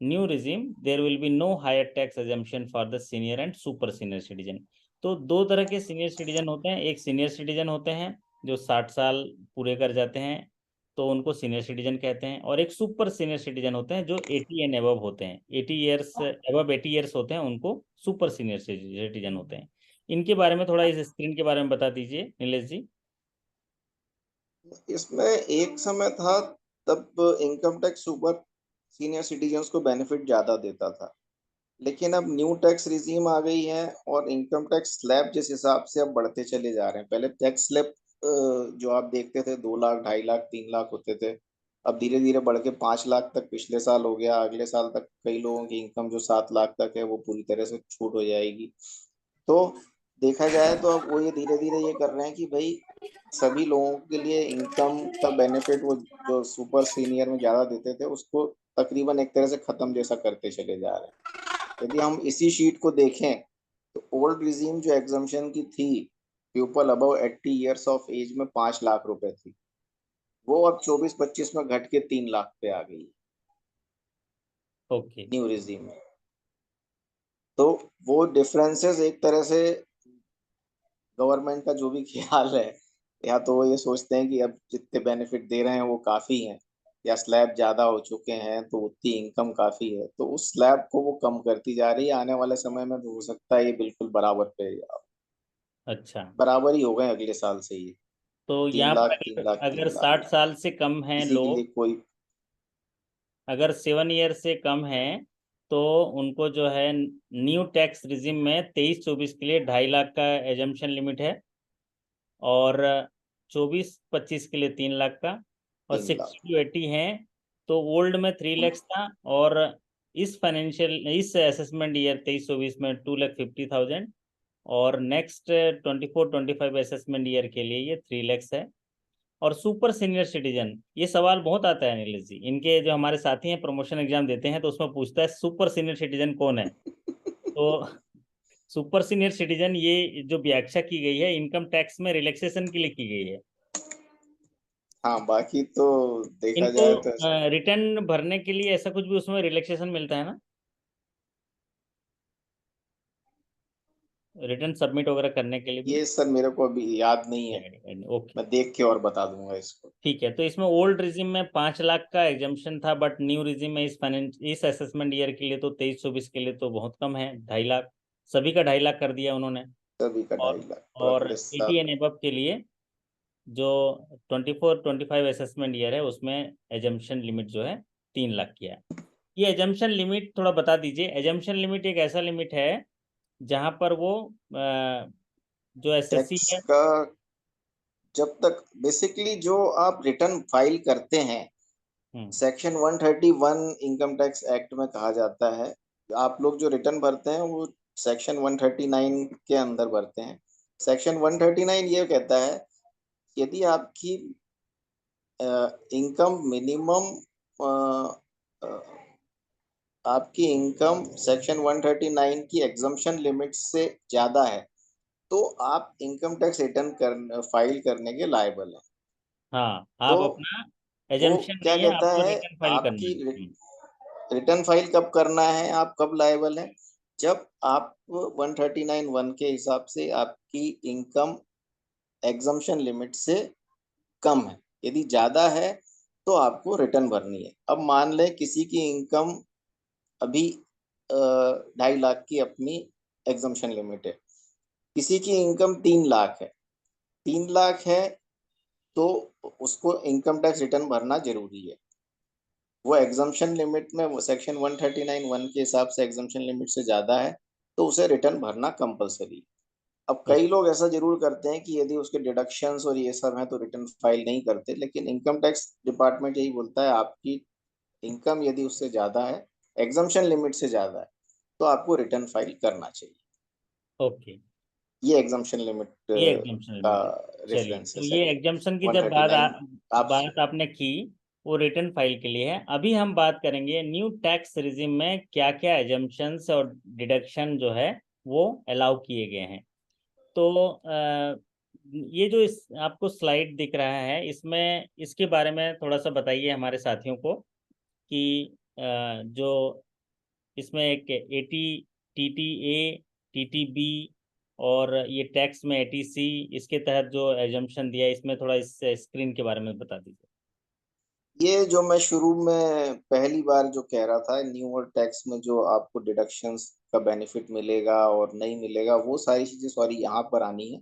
new regime, there will be no higher tax exemption for the senior and super senior citizen. तो दो तरह के सीनियर सिटीजन होते हैं। एक सीनियर सिटीजन होते हैं जो 60 साल पूरे कर जाते हैं, तो उनको सीनियर सिटीजन कहते हैं। और एक सुपर सीनियर सिटीजन होते हैं जो 80 एंड एबव होते हैं, 80 ईयर्स एबव 80 ईयर्स होते हैं, उनको सुपर सीनियर सिटीजन होते हैं। इनके बारे में थोड़ा इस स्क्रीन के बारे में बता दीजिए नीलेश जी। इसमें एक समय था तब income tax super senior citizens को बेनिफिट ज्यादा देता था, लेकिन अब न्यू टैक्स रिजीम आ गई है और इनकम टैक्स स्लैब जिस हिसाब से अब बढ़ते चले जा रहे हैं। पहले टैक्स स्लैब जो आप देखते थे 2 लाख, 2.5 लाख, 3 लाख होते थे, अब धीरे धीरे बढ़ के 5 लाख तक पिछले साल हो गया। अगले साल तक कई लोगों की इनकम जो 7 लाख तक है वो पूरी तरह से छूट हो जाएगी। तो देखा जाए तो अब वो ये धीरे धीरे ये कर रहे हैं कि भाई सभी लोगों के लिए इनकम का बेनिफिट वो जो सुपर सीनियर में ज्यादा देते थे उसको तकरीबन एक तरह से खत्म जैसा करते चले जा रहे हैं। यदि हम इसी शीट को देखें तो ओल्ड रिजीम जो एग्जम्पशन की थी, people above 80 years of age में 5 लाख रुपए थी, वो अब 24-25 में घट के 3 लाख पे आ गई ओके, न्यू रिजीम में। तो वो डिफरेंसेस एक तरह से गवर्नमेंट का जो भी ख्याल है, या तो वो ये सोचते हैं कि अब जितने बेनिफिट दे रहे हैं वो काफी हैं, या स्लैब ज्यादा हो चुके हैं तो उतनी इनकम काफी है, तो उस स्लैब को वो कम करती जा रही है। आने वाले समय में तो हो सकता है ये बिल्कुल बराबर पे, अच्छा। बराबर ही हो गए अगले साल से ही। तो तीन यहाँ पर लाख तीन अगर लाख अगर 3 लाख 60 साल से कम हैं किसी के लिए लोग, कोई। अगर 7 ईयर से कम हैं, तो उनको जो है न्यू टैक्स रिजिम में 23-24 के लिए 2.5 लाख का एजम्पशन लिमिट है, और 24-25 के लिए 3 लाख का, और 3 लाख 60 to 80 हैं तो ओल्ड में 3 लैक्स था, और इस असेसमेंट ईयर 23-24 में 2,50,000, और नेक्स्ट 24-25 असेसमेंट ईयर के लिए ये 3 लैक्स है। और सुपर सीनियर सिटीजन, ये सवाल बहुत आता है नीलेश जी, इनके जो हमारे साथी हैं प्रमोशन एग्जाम देते हैं तो उसमें पूछता है सुपर सीनियर सिटीजन कौन है। तो सुपर सीनियर सिटीजन ये जो व्याख्या की गई है इनकम टैक्स में रिलैक्सेशन के लिए की गई है। हाँ, बाकी तो देखा इनको जाए तो ऐसा रिटर्न भरने के लिए ऐसा कुछ भी उसमें रिलैक्सेशन मिलता है ना, रिटर्न सबमिट वगैरह करने के लिए भी? ये सर मेरे को अभी याद नहीं है, ओके, मैं देख के और बता दूंगा इसको। ठीक है। तो इसमें ओल्ड रिजिम में 5 लाख का एग्जाम्पशन था, बट न्यू रिजिम में इस असेसमेंट ईयर के लिए तो 23-24 के लिए तो बहुत कम है, 2.5 लाख। सभी का 2.5 लाख कर दिया उन्होंने। सभी का और 2.5 लाख और और अगले 80 साल एंड एबव के लिए जो 24-25 असेसमेंट ईयर है उसमें एजम्पशन लिमिट जो है 3 लाख की है। ये एजम्पशन लिमिट थोड़ा बता दीजिए। एजम्पशन लिमिट एक ऐसा लिमिट है जहां पर वो जो एसएससी टैक्स है। का जब तक बेसिकली जो आप रिटर्न फाइल करते हैं, हम्म, सेक्शन 131 इनकम टैक्स एक्ट में कहा जाता है, आप लोग जो रिटर्न भरते हैं वो सेक्शन 139 के अंदर भरते हैं। सेक्शन 139 ये कहता है यदि आपकी इनकम मिनिमम आपकी इनकम सेक्शन 139 की एग्जम्पशन लिमिट से ज्यादा है तो आप इनकम टैक्स रिटर्न फाइल करने के लायबल हैं। हाँ, तो आप अपना वो एजम्पशन क्या नहीं है, कहता आपको है, रिटर्न फाइल करना आपकी है। रिटर्न फाइल कब करना है, आप कब लायबल हैं, जब आप 139(1) के हिसाब से आपकी इनकम एग्जम्पशन लिमिट से कम है। यदि ज्यादा है तो आपको रिटर्न भरनी है। अब मान लें किसी की इनकम अभी 2.5 लाख की अपनी एग्जम्पशन लिमिट है, किसी की इनकम 3 लाख है, 3 लाख है तो उसको इनकम टैक्स रिटर्न भरना जरूरी है। वो एग्जम्पशन लिमिट में वो सेक्शन 139(1) के हिसाब से एग्जम्पशन लिमिट से ज्यादा है तो उसे रिटर्न भरना कंपलसरी। अब कई लोग ऐसा जरूर करते हैं कि यदि उसके डिडक्शंस और ये सब हैं तो रिटर्न फाइल नहीं करते, लेकिन इनकम टैक्स डिपार्टमेंट यही बोलता है आपकी इनकम यदि उससे ज्यादा है, एग्जम्पशन लिमिट से ज्यादा है, तो आपको रिटर्न फाइल करना चाहिए। ओके, ये एग्जम्पशन लिमिट ये एग्जाम्पशन का लिमिट है। चलिए, तो रेफरेंसेस है। ये एग्जाम्पशन की जब 139 आप बात आपने की, वो रिटर्न फाइल के लिए है। अभी हम बात करेंगे न्यू टैक्स रिजिम में क्या क्या एजम्पशंस और डिडक्शन जो है वो अलाउ किए गए हैं। तो ये जो इस आपको स्लाइड दिख रहा है, इसमें इसके बारे में थोड़ा सा बताइए हमारे साथियों को कि जो इसमें एक एटी, टीटीए, टीटीबी और ये टैक्स में एटीसी, इसके तहत जो एजम्पशन दिया है, इसमें थोड़ा इस स्क्रीन के बारे में बता दीजिए। ये जो मैं शुरू में पहली बार जो कह रहा था, न्यू और टैक्स में जो आपको डिडक्शंस का बेनिफिट मिलेगा और नहीं मिलेगा, वो सारी चीजें सॉरी यहाँ पर आनी है,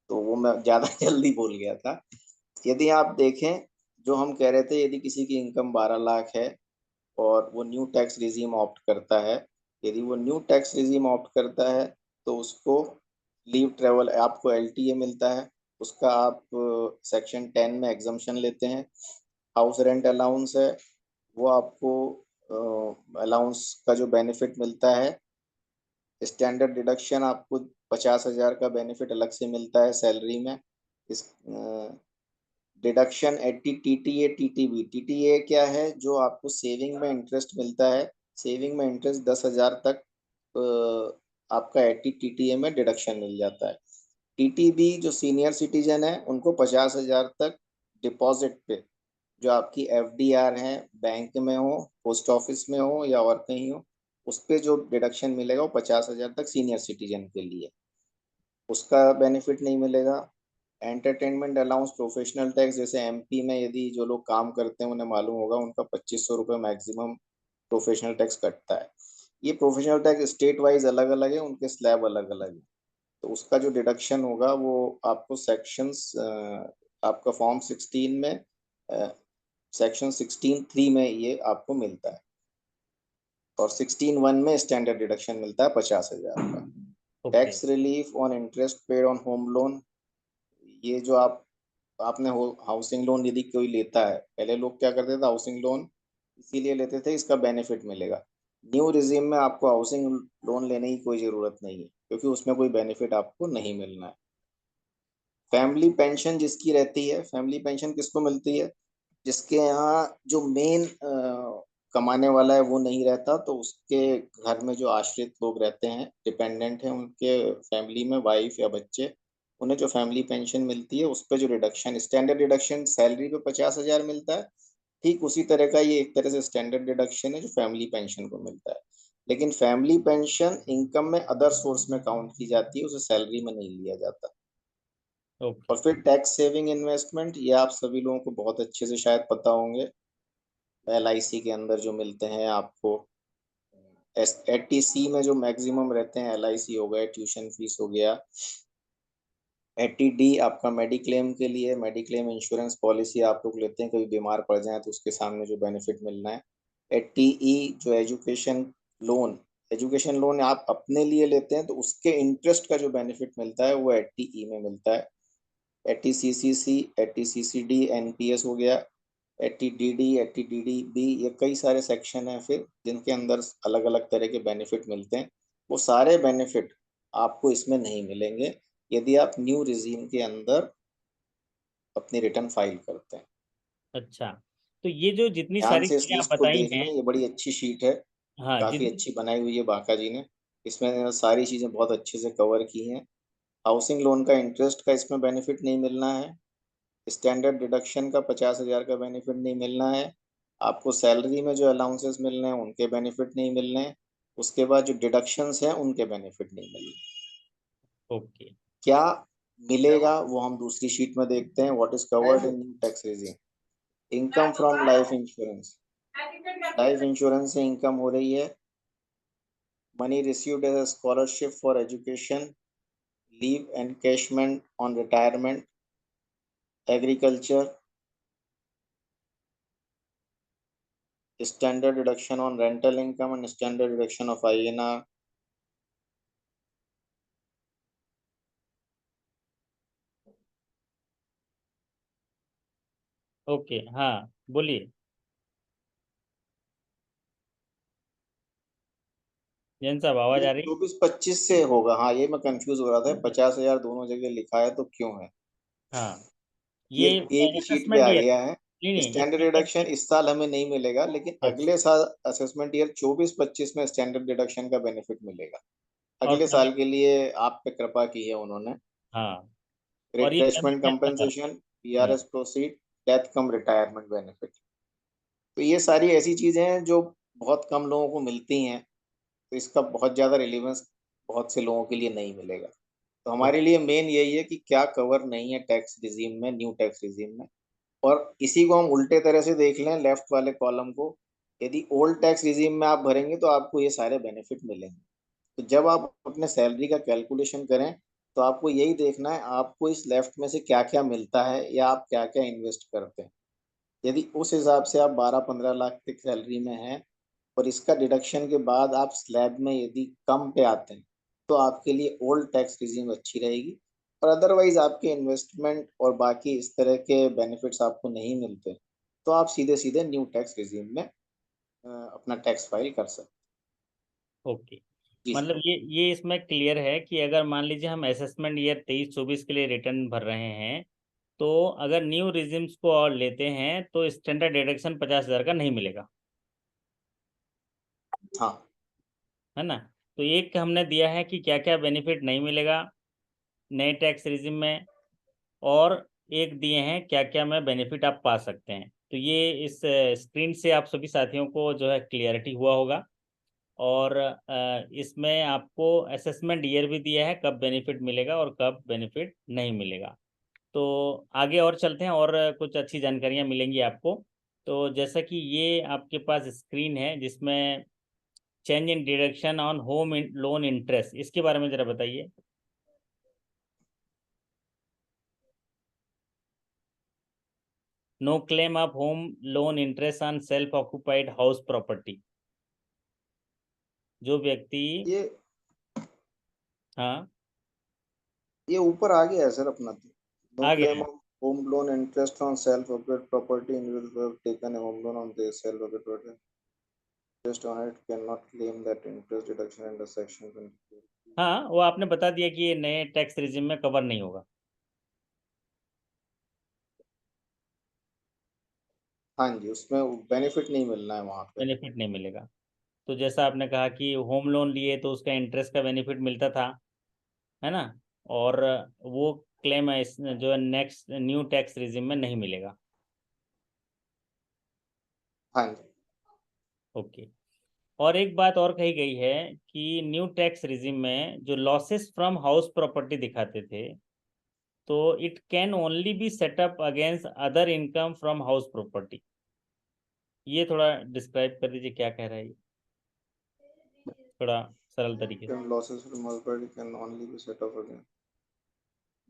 तो वो मैं ज्यादा जल्दी बोल गया था। यदि आप देखें, जो हम कह रहे थे, यदि किसी की इनकम 12 लाख है और वो न्यू टैक्स रिजीम ऑप्ट करता है, यदि वो न्यू टैक्स रिजीम ऑप्ट करता है तो उसको लीव ट्रेवल आपको एलटीए मिलता है, उसका आप सेक्शन 10 में एग्जम्पशन लेते हैं। हाउस रेंट अलाउंस है, वो आपको अलाउंस का जो बेनिफिट मिलता है। स्टैंडर्ड डिडक्शन आपको 50,000 का बेनिफिट अलग से मिलता है सैलरी में। इस deduction eighty TTA TTB, TTA क्या है, जो आपको सेविंग में इंटरेस्ट मिलता है, सेविंग में इंटरेस्ट 10,000 तक आपका एटी टीटीए में डिडक्शन मिल जाता है। टीटीबी जो सीनियर सिटीजन है उनको 50,000 तक डिपॉजिट पे, जो आपकी एफडीआर है, बैंक में हो, पोस्ट ऑफिस में हो या और कहीं हो, उस पे जो डिडक्शन मिलेगा वो 50,000 तक सीनियर सिटीजन के लिए, उसका बेनिफिट नहीं मिलेगा। एंटरटेनमेंट अलाउंस, प्रोफेशनल टैक्स, जैसे एमपी में यदि जो लोग काम करते हैं उन्हें मालूम होगा, उनका 2500 रुपये मैक्सिमम प्रोफेशनल टैक्स कटता है। ये प्रोफेशनल टैक्स स्टेट वाइज अलग अलग है, उनके स्लैब अलग अलग है, तो उसका जो डिडक्शन होगा वो आपको सेक्शंस आपका फॉर्म 16 में सेक्शन 16(3) में ये आपको मिलता है, और 16(1) में स्टैंडर्ड डिडक्शन मिलता है 50,000 का। Okay. Tax relief on interest paid on home loan, ये जो आपने हाउसिंग लोन यदि कोई लेता है, पहले लोग क्या करते थे, हाउसिंग लोन इसीलिए लेते थे इसका बेनिफिट मिलेगा। न्यू रिजीम में आपको हाउसिंग लोन लेने की कोई जरूरत नहीं है, क्योंकि उसमें कोई बेनिफिट आपको नहीं मिलना है। फैमिली पेंशन जिसकी रहती है, फैमिली पेंशन किसको मिलती है, जिसके यहाँ जो मेन कमाने वाला है वो नहीं रहता, तो उसके घर में जो आश्रित लोग रहते हैं, डिपेंडेंट हैं, उनके फैमिली में वाइफ या बच्चे, उन्हें जो फैमिली पेंशन मिलती है उस पर जो रिडक्शन, स्टैंडर्ड डिडक्शन सैलरी पे 50,000 मिलता है, ठीक उसी तरह का ये एक तरह से स्टैंडर्ड डिडक्शन है जो फैमिली पेंशन को मिलता है। लेकिन फैमिली पेंशन इनकम में अदर सोर्स में काउंट की जाती है, उसे सैलरी में नहीं लिया जाता। और ओके। फिर टैक्स सेविंग इन्वेस्टमेंट, ये आप सभी लोगों को बहुत अच्छे से शायद पता होंगे, एलआईसी के अंदर जो मिलते हैं आपको। एटीसी में जो मैक्सिमम रहते हैं, एलआईसी हो गया, ट्यूशन फीस हो गया। एटीडी आपका मेडिक्लेम के लिए, मेडिक्लेम इंश्योरेंस पॉलिसी आप लोग लेते हैं, कभी बीमार पड़ जाए तो उसके सामने जो बेनिफिट मिलना है। एटीई जो एजुकेशन लोन, एजुकेशन लोन आप अपने लिए लेते हैं तो उसके इंटरेस्ट का जो बेनिफिट मिलता है वो एटीई में मिलता है। एटीसीसीसी, एटीसीसीडी, एनपीएस हो गया, एटीडीडी, एटीडीडीबी, ये कई सारे सेक्शन हैं फिर जिनके अंदर अलग अलग तरह के बेनिफिट मिलते हैं। वो सारे बेनिफिट आपको इसमें नहीं मिलेंगे यदि आप न्यू रिजीम के अंदर अपनी रिटर्न फाइल करते हैं। अच्छा, तो ये जो जितनी ध्यान सारी से इस चीजें आप लिस्ट को बताई देख हैं, लें, ये बड़ी अच्छी शीट है, हाँ, काफी जितनी, अच्छी बनाई हुई है बाका जी ने, इसमें सारी चीजें बहुत अच्छे से कवर की हैं। हाउसिंग लोन का इंटरेस्ट का इसमें बेनिफिट नहीं मिलना है, स्टैंडर्ड डिडक्शन का 50,000 का बेनिफिट नहीं मिलना है, आपको सैलरी में जो अलाउंसेस मिलने हैं उनके बेनिफिट नहीं मिलने हैं, उसके बाद जो डिडक्शंस हैं उनके बेनिफिट नहीं मिलने। ओके। क्या मिलेगा वो हम दूसरी शीट में देखते हैं। What is covered in new tax regime. Income from life insurance, life insurance से इनकम हो रही है। Money received as a scholarship for education, leave encashment on retirement, agriculture, standard deduction on rental income and standard deduction of INR. Okay, हाँ, बोलिए। जैन साहब आवाज आ रही है? 24-25 से होगा। हाँ, ये मैं कंफ्यूज हो रहा था, 50,000 दोनों जगह लिखा है तो क्यों है। हाँ, ये ये एक ही शीट पे असेसमेंट आ ईयर। गया है। नहीं नहीं, स्टैंडर्ड डिडक्शन इस साल हमें नहीं मिलेगा, लेकिन अच्छा, अगले साल असेसमेंट ईयर 24-25 में स्टैंडर्ड डिडक्शन का बेनिफिट मिलेगा। और अगले साल के लिए आप पे कृपा की है उन्होंने। हाँ, और ये रिट्रेसमेंट पेमेंट कैसा कर? कंपनसेशन, पीआरएस प्रोसीड, डेथ कम रिटायरमेंट बेनिफिट। तो ये सारी ऐसी चीजें हैं जो बहुत कम लोगों को मिलती हैं, तो इसका बहुत ज्यादा रिलीवेंस बहुत से लोगों के लिए नहीं मिलेगा। तो हमारे लिए मेन यही है कि क्या कवर नहीं है टैक्स रिजीम में, न्यू टैक्स रिजीम में। और इसी को हम उल्टे तरह से देख लें, लेफ्ट वाले कॉलम को, यदि ओल्ड टैक्स रिजीम में आप भरेंगे तो आपको ये सारे बेनिफिट मिलेंगे। तो जब आप अपने सैलरी का कैलकुलेशन करें तो आपको यही देखना है आपको इस लेफ्ट में से क्या क्या मिलता है या आप क्या क्या इन्वेस्ट करते हैं। यदि उस हिसाब से आप 12-15 लाख तक सैलरी में हैं और इसका डिडक्शन के बाद आप स्लैब में यदि कम पे आते हैं तो आपके लिए ओल्ड टैक्स रिजीम अच्छी रहेगी। और अदरवाइज आपके इन्वेस्टमेंट और बाकी इस तरह के बेनिफिट्स आपको नहीं मिलते तो आप सीधे सीधे न्यू टैक्स रिजीम में अपना टैक्स फाइल कर सकते ओके, हैं। जी मतलब सर। ये इसमें क्लियर है कि अगर मान लीजिए हम असेसमेंट ईयर 23-24 के लिए रिटर्न भर रहे हैं, तो अगर न्यू रिजिम्स को और लेते हैं तो स्टैंडर्ड डिडक्शन 50,000 का नहीं मिलेगा, हाँ है ना? तो एक हमने दिया है कि क्या क्या बेनिफिट नहीं मिलेगा नए टैक्स रिजिम में, और एक दिए हैं क्या क्या में बेनिफिट आप पा सकते हैं। तो ये इस स्क्रीन से आप सभी साथियों को जो है क्लियरिटी हुआ होगा। और इसमें आपको असेसमेंट ईयर भी दिया है, कब बेनिफिट मिलेगा और कब बेनिफिट नहीं मिलेगा। तो आगे और चलते हैं, और कुछ अच्छी जानकारियाँ मिलेंगी आपको। तो जैसा कि ये आपके पास स्क्रीन है जिसमें change in deduction on home loan interest, इसके बारे में ज़रा बताइए। No claim of home loan interest on self occupied house property. जो व्यक्ति, ये हाँ ये ऊपर आ गया है सर अपना। नो आ गया क्लेम है। Of home loan interest on self occupied property individual taken a home loan on the self occupied interest on it cannot claim that interest deduction under section 24। हाँ, वो आपने बता दिया कि ये नए टैक्स रिजिम में कवर नहीं होगा। हाँ जी, उसमें बेनिफिट नहीं मिलना है वहां पे। बेनिफिट नहीं मिलेगा। तो जैसा आपने कहा कि होम लोन लिए तो उसका इंटरेस्ट का बेनिफिट मिलता था, है ना? और वो क्लेम है इस जो है नेक्स्ट न्यू टैक्स रिजिम में नहीं मिलेगा। हाँ जी। ओके, और एक बात और कही गई है कि न्यू टैक्स रिजिम में जो लॉसेस फ्रॉम हाउस प्रॉपर्टी दिखाते थे, तो it can only be set up against other income from house property. ये थोड़ा डिस्क्राइब कर दीजिए, क्या कह रहा है ये, थोड़ा सरल तरीके से। Losses from property can only be set off again.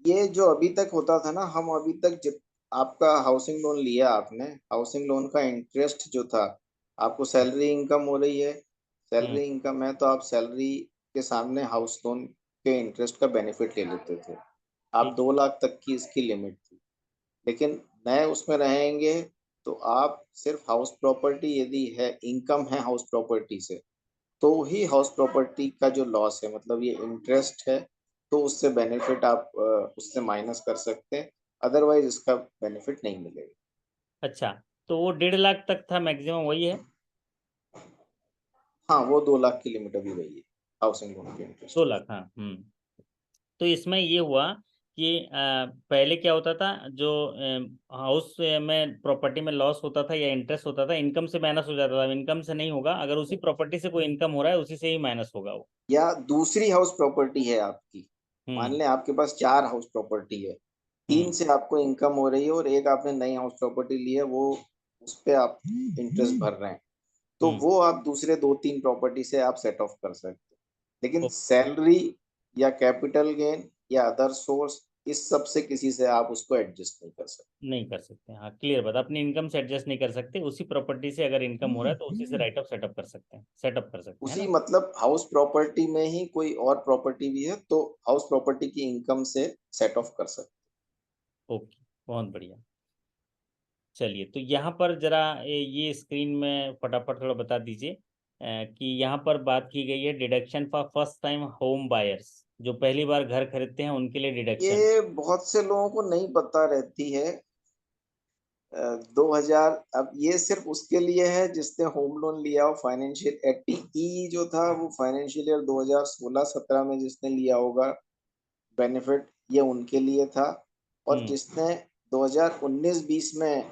ये जो अभी तक होता था ना, हम अभी तक जब आपका हाउसिंग लोन लिया आपने, हाउसिंग लोन का इंटरेस्ट जो था, आपको सैलरी इनकम हो रही है, हम्म, सैलरी इनकम है तो आप सैलरी के सामने हाउस लोन के इंटरेस्ट का बेनिफिट ले लेते थे। आप ठीक। 2 लाख तक की इसकी लिमिट थी। लेकिन नए उसमें रहेंगे तो आप सिर्फ हाउस प्रॉपर्टी यदि है, इनकम है हाउस प्रॉपर्टी से, तो ही हाउस प्रॉपर्टी का जो लॉस है, मतलब ये इंटरेस्ट है, तो उससे बेनिफिट आप उससे माइनस कर सकते हैं। अदरवाइज इसका बेनिफिट नहीं मिलेगा। अच्छा, तो वो 1.5 लाख तक था मैक्सिमम, वही है? हाँ, वो 2 लाख की लिमिट अभी वही है हाउसिंग लोन के दो इंटरेस्ट की। लाख हाँ। तो इसमें ये हुआ कि पहले क्या होता था, जो हाउस में प्रॉपर्टी में लॉस होता था या इंटरेस्ट होता था, इनकम से माइनस हो जाता था। इनकम से नहीं होगा, अगर उसी प्रॉपर्टी से कोई इनकम हो रहा है उसी से ही माइनस होगा वो। या दूसरी हाउस प्रॉपर्टी है आपकी, मान हम्म। लें आपके पास 4 हाउस प्रॉपर्टी है, 3 हम्म। से आपको इनकम हो रही है और एक आपने नई हाउस प्रॉपर्टी ली है, वो उस पे आप इंटरेस्ट भर रहे हैं, तो हम्म। वो आप दूसरे 2-3 प्रॉपर्टी से आप सेट ऑफ कर सकते हैं। लेकिन ओ, सैलरी या कैपिटल गेन या अदर सोर्स, इस सब से किसी से आप उसको एडजस्ट नहीं कर सकते। नहीं कर सकते, हाँ क्लियर बात। अपनी इनकम से एडजस्ट नहीं कर सकते, उसी प्रॉपर्टी से अगर इनकम हो रहा है तो उसी से राइट ऑफ सेटअप कर सकते हैं, सेटअप कर सकते हैं उसी ना? मतलब हाउस प्रॉपर्टी में ही कोई और प्रॉपर्टी भी है तो हाउस प्रॉपर्टी की इनकम से सेट ऑफ कर सकते। ओके, बहुत बढ़िया। चलिए, तो यहाँ पर जरा ये स्क्रीन में फटाफट थोड़ा बता दीजिए कि यहाँ पर बात की गई है deduction for first time home buyers, जो पहली बार घर खरीदते हैं उनके लिए डिडक्शन। ये बहुत से लोगों को नहीं पता रहती है। 2000, अब ये सिर्फ उसके लिए है जिसने होम लोन लिया हो। फाइनेंशियल 80E जो था वो फाइनेंशियल ईयर 2016-17 में जिसने लिया होगा बेनिफिट, ये उनके लिए था। और जिसने 2019-20 में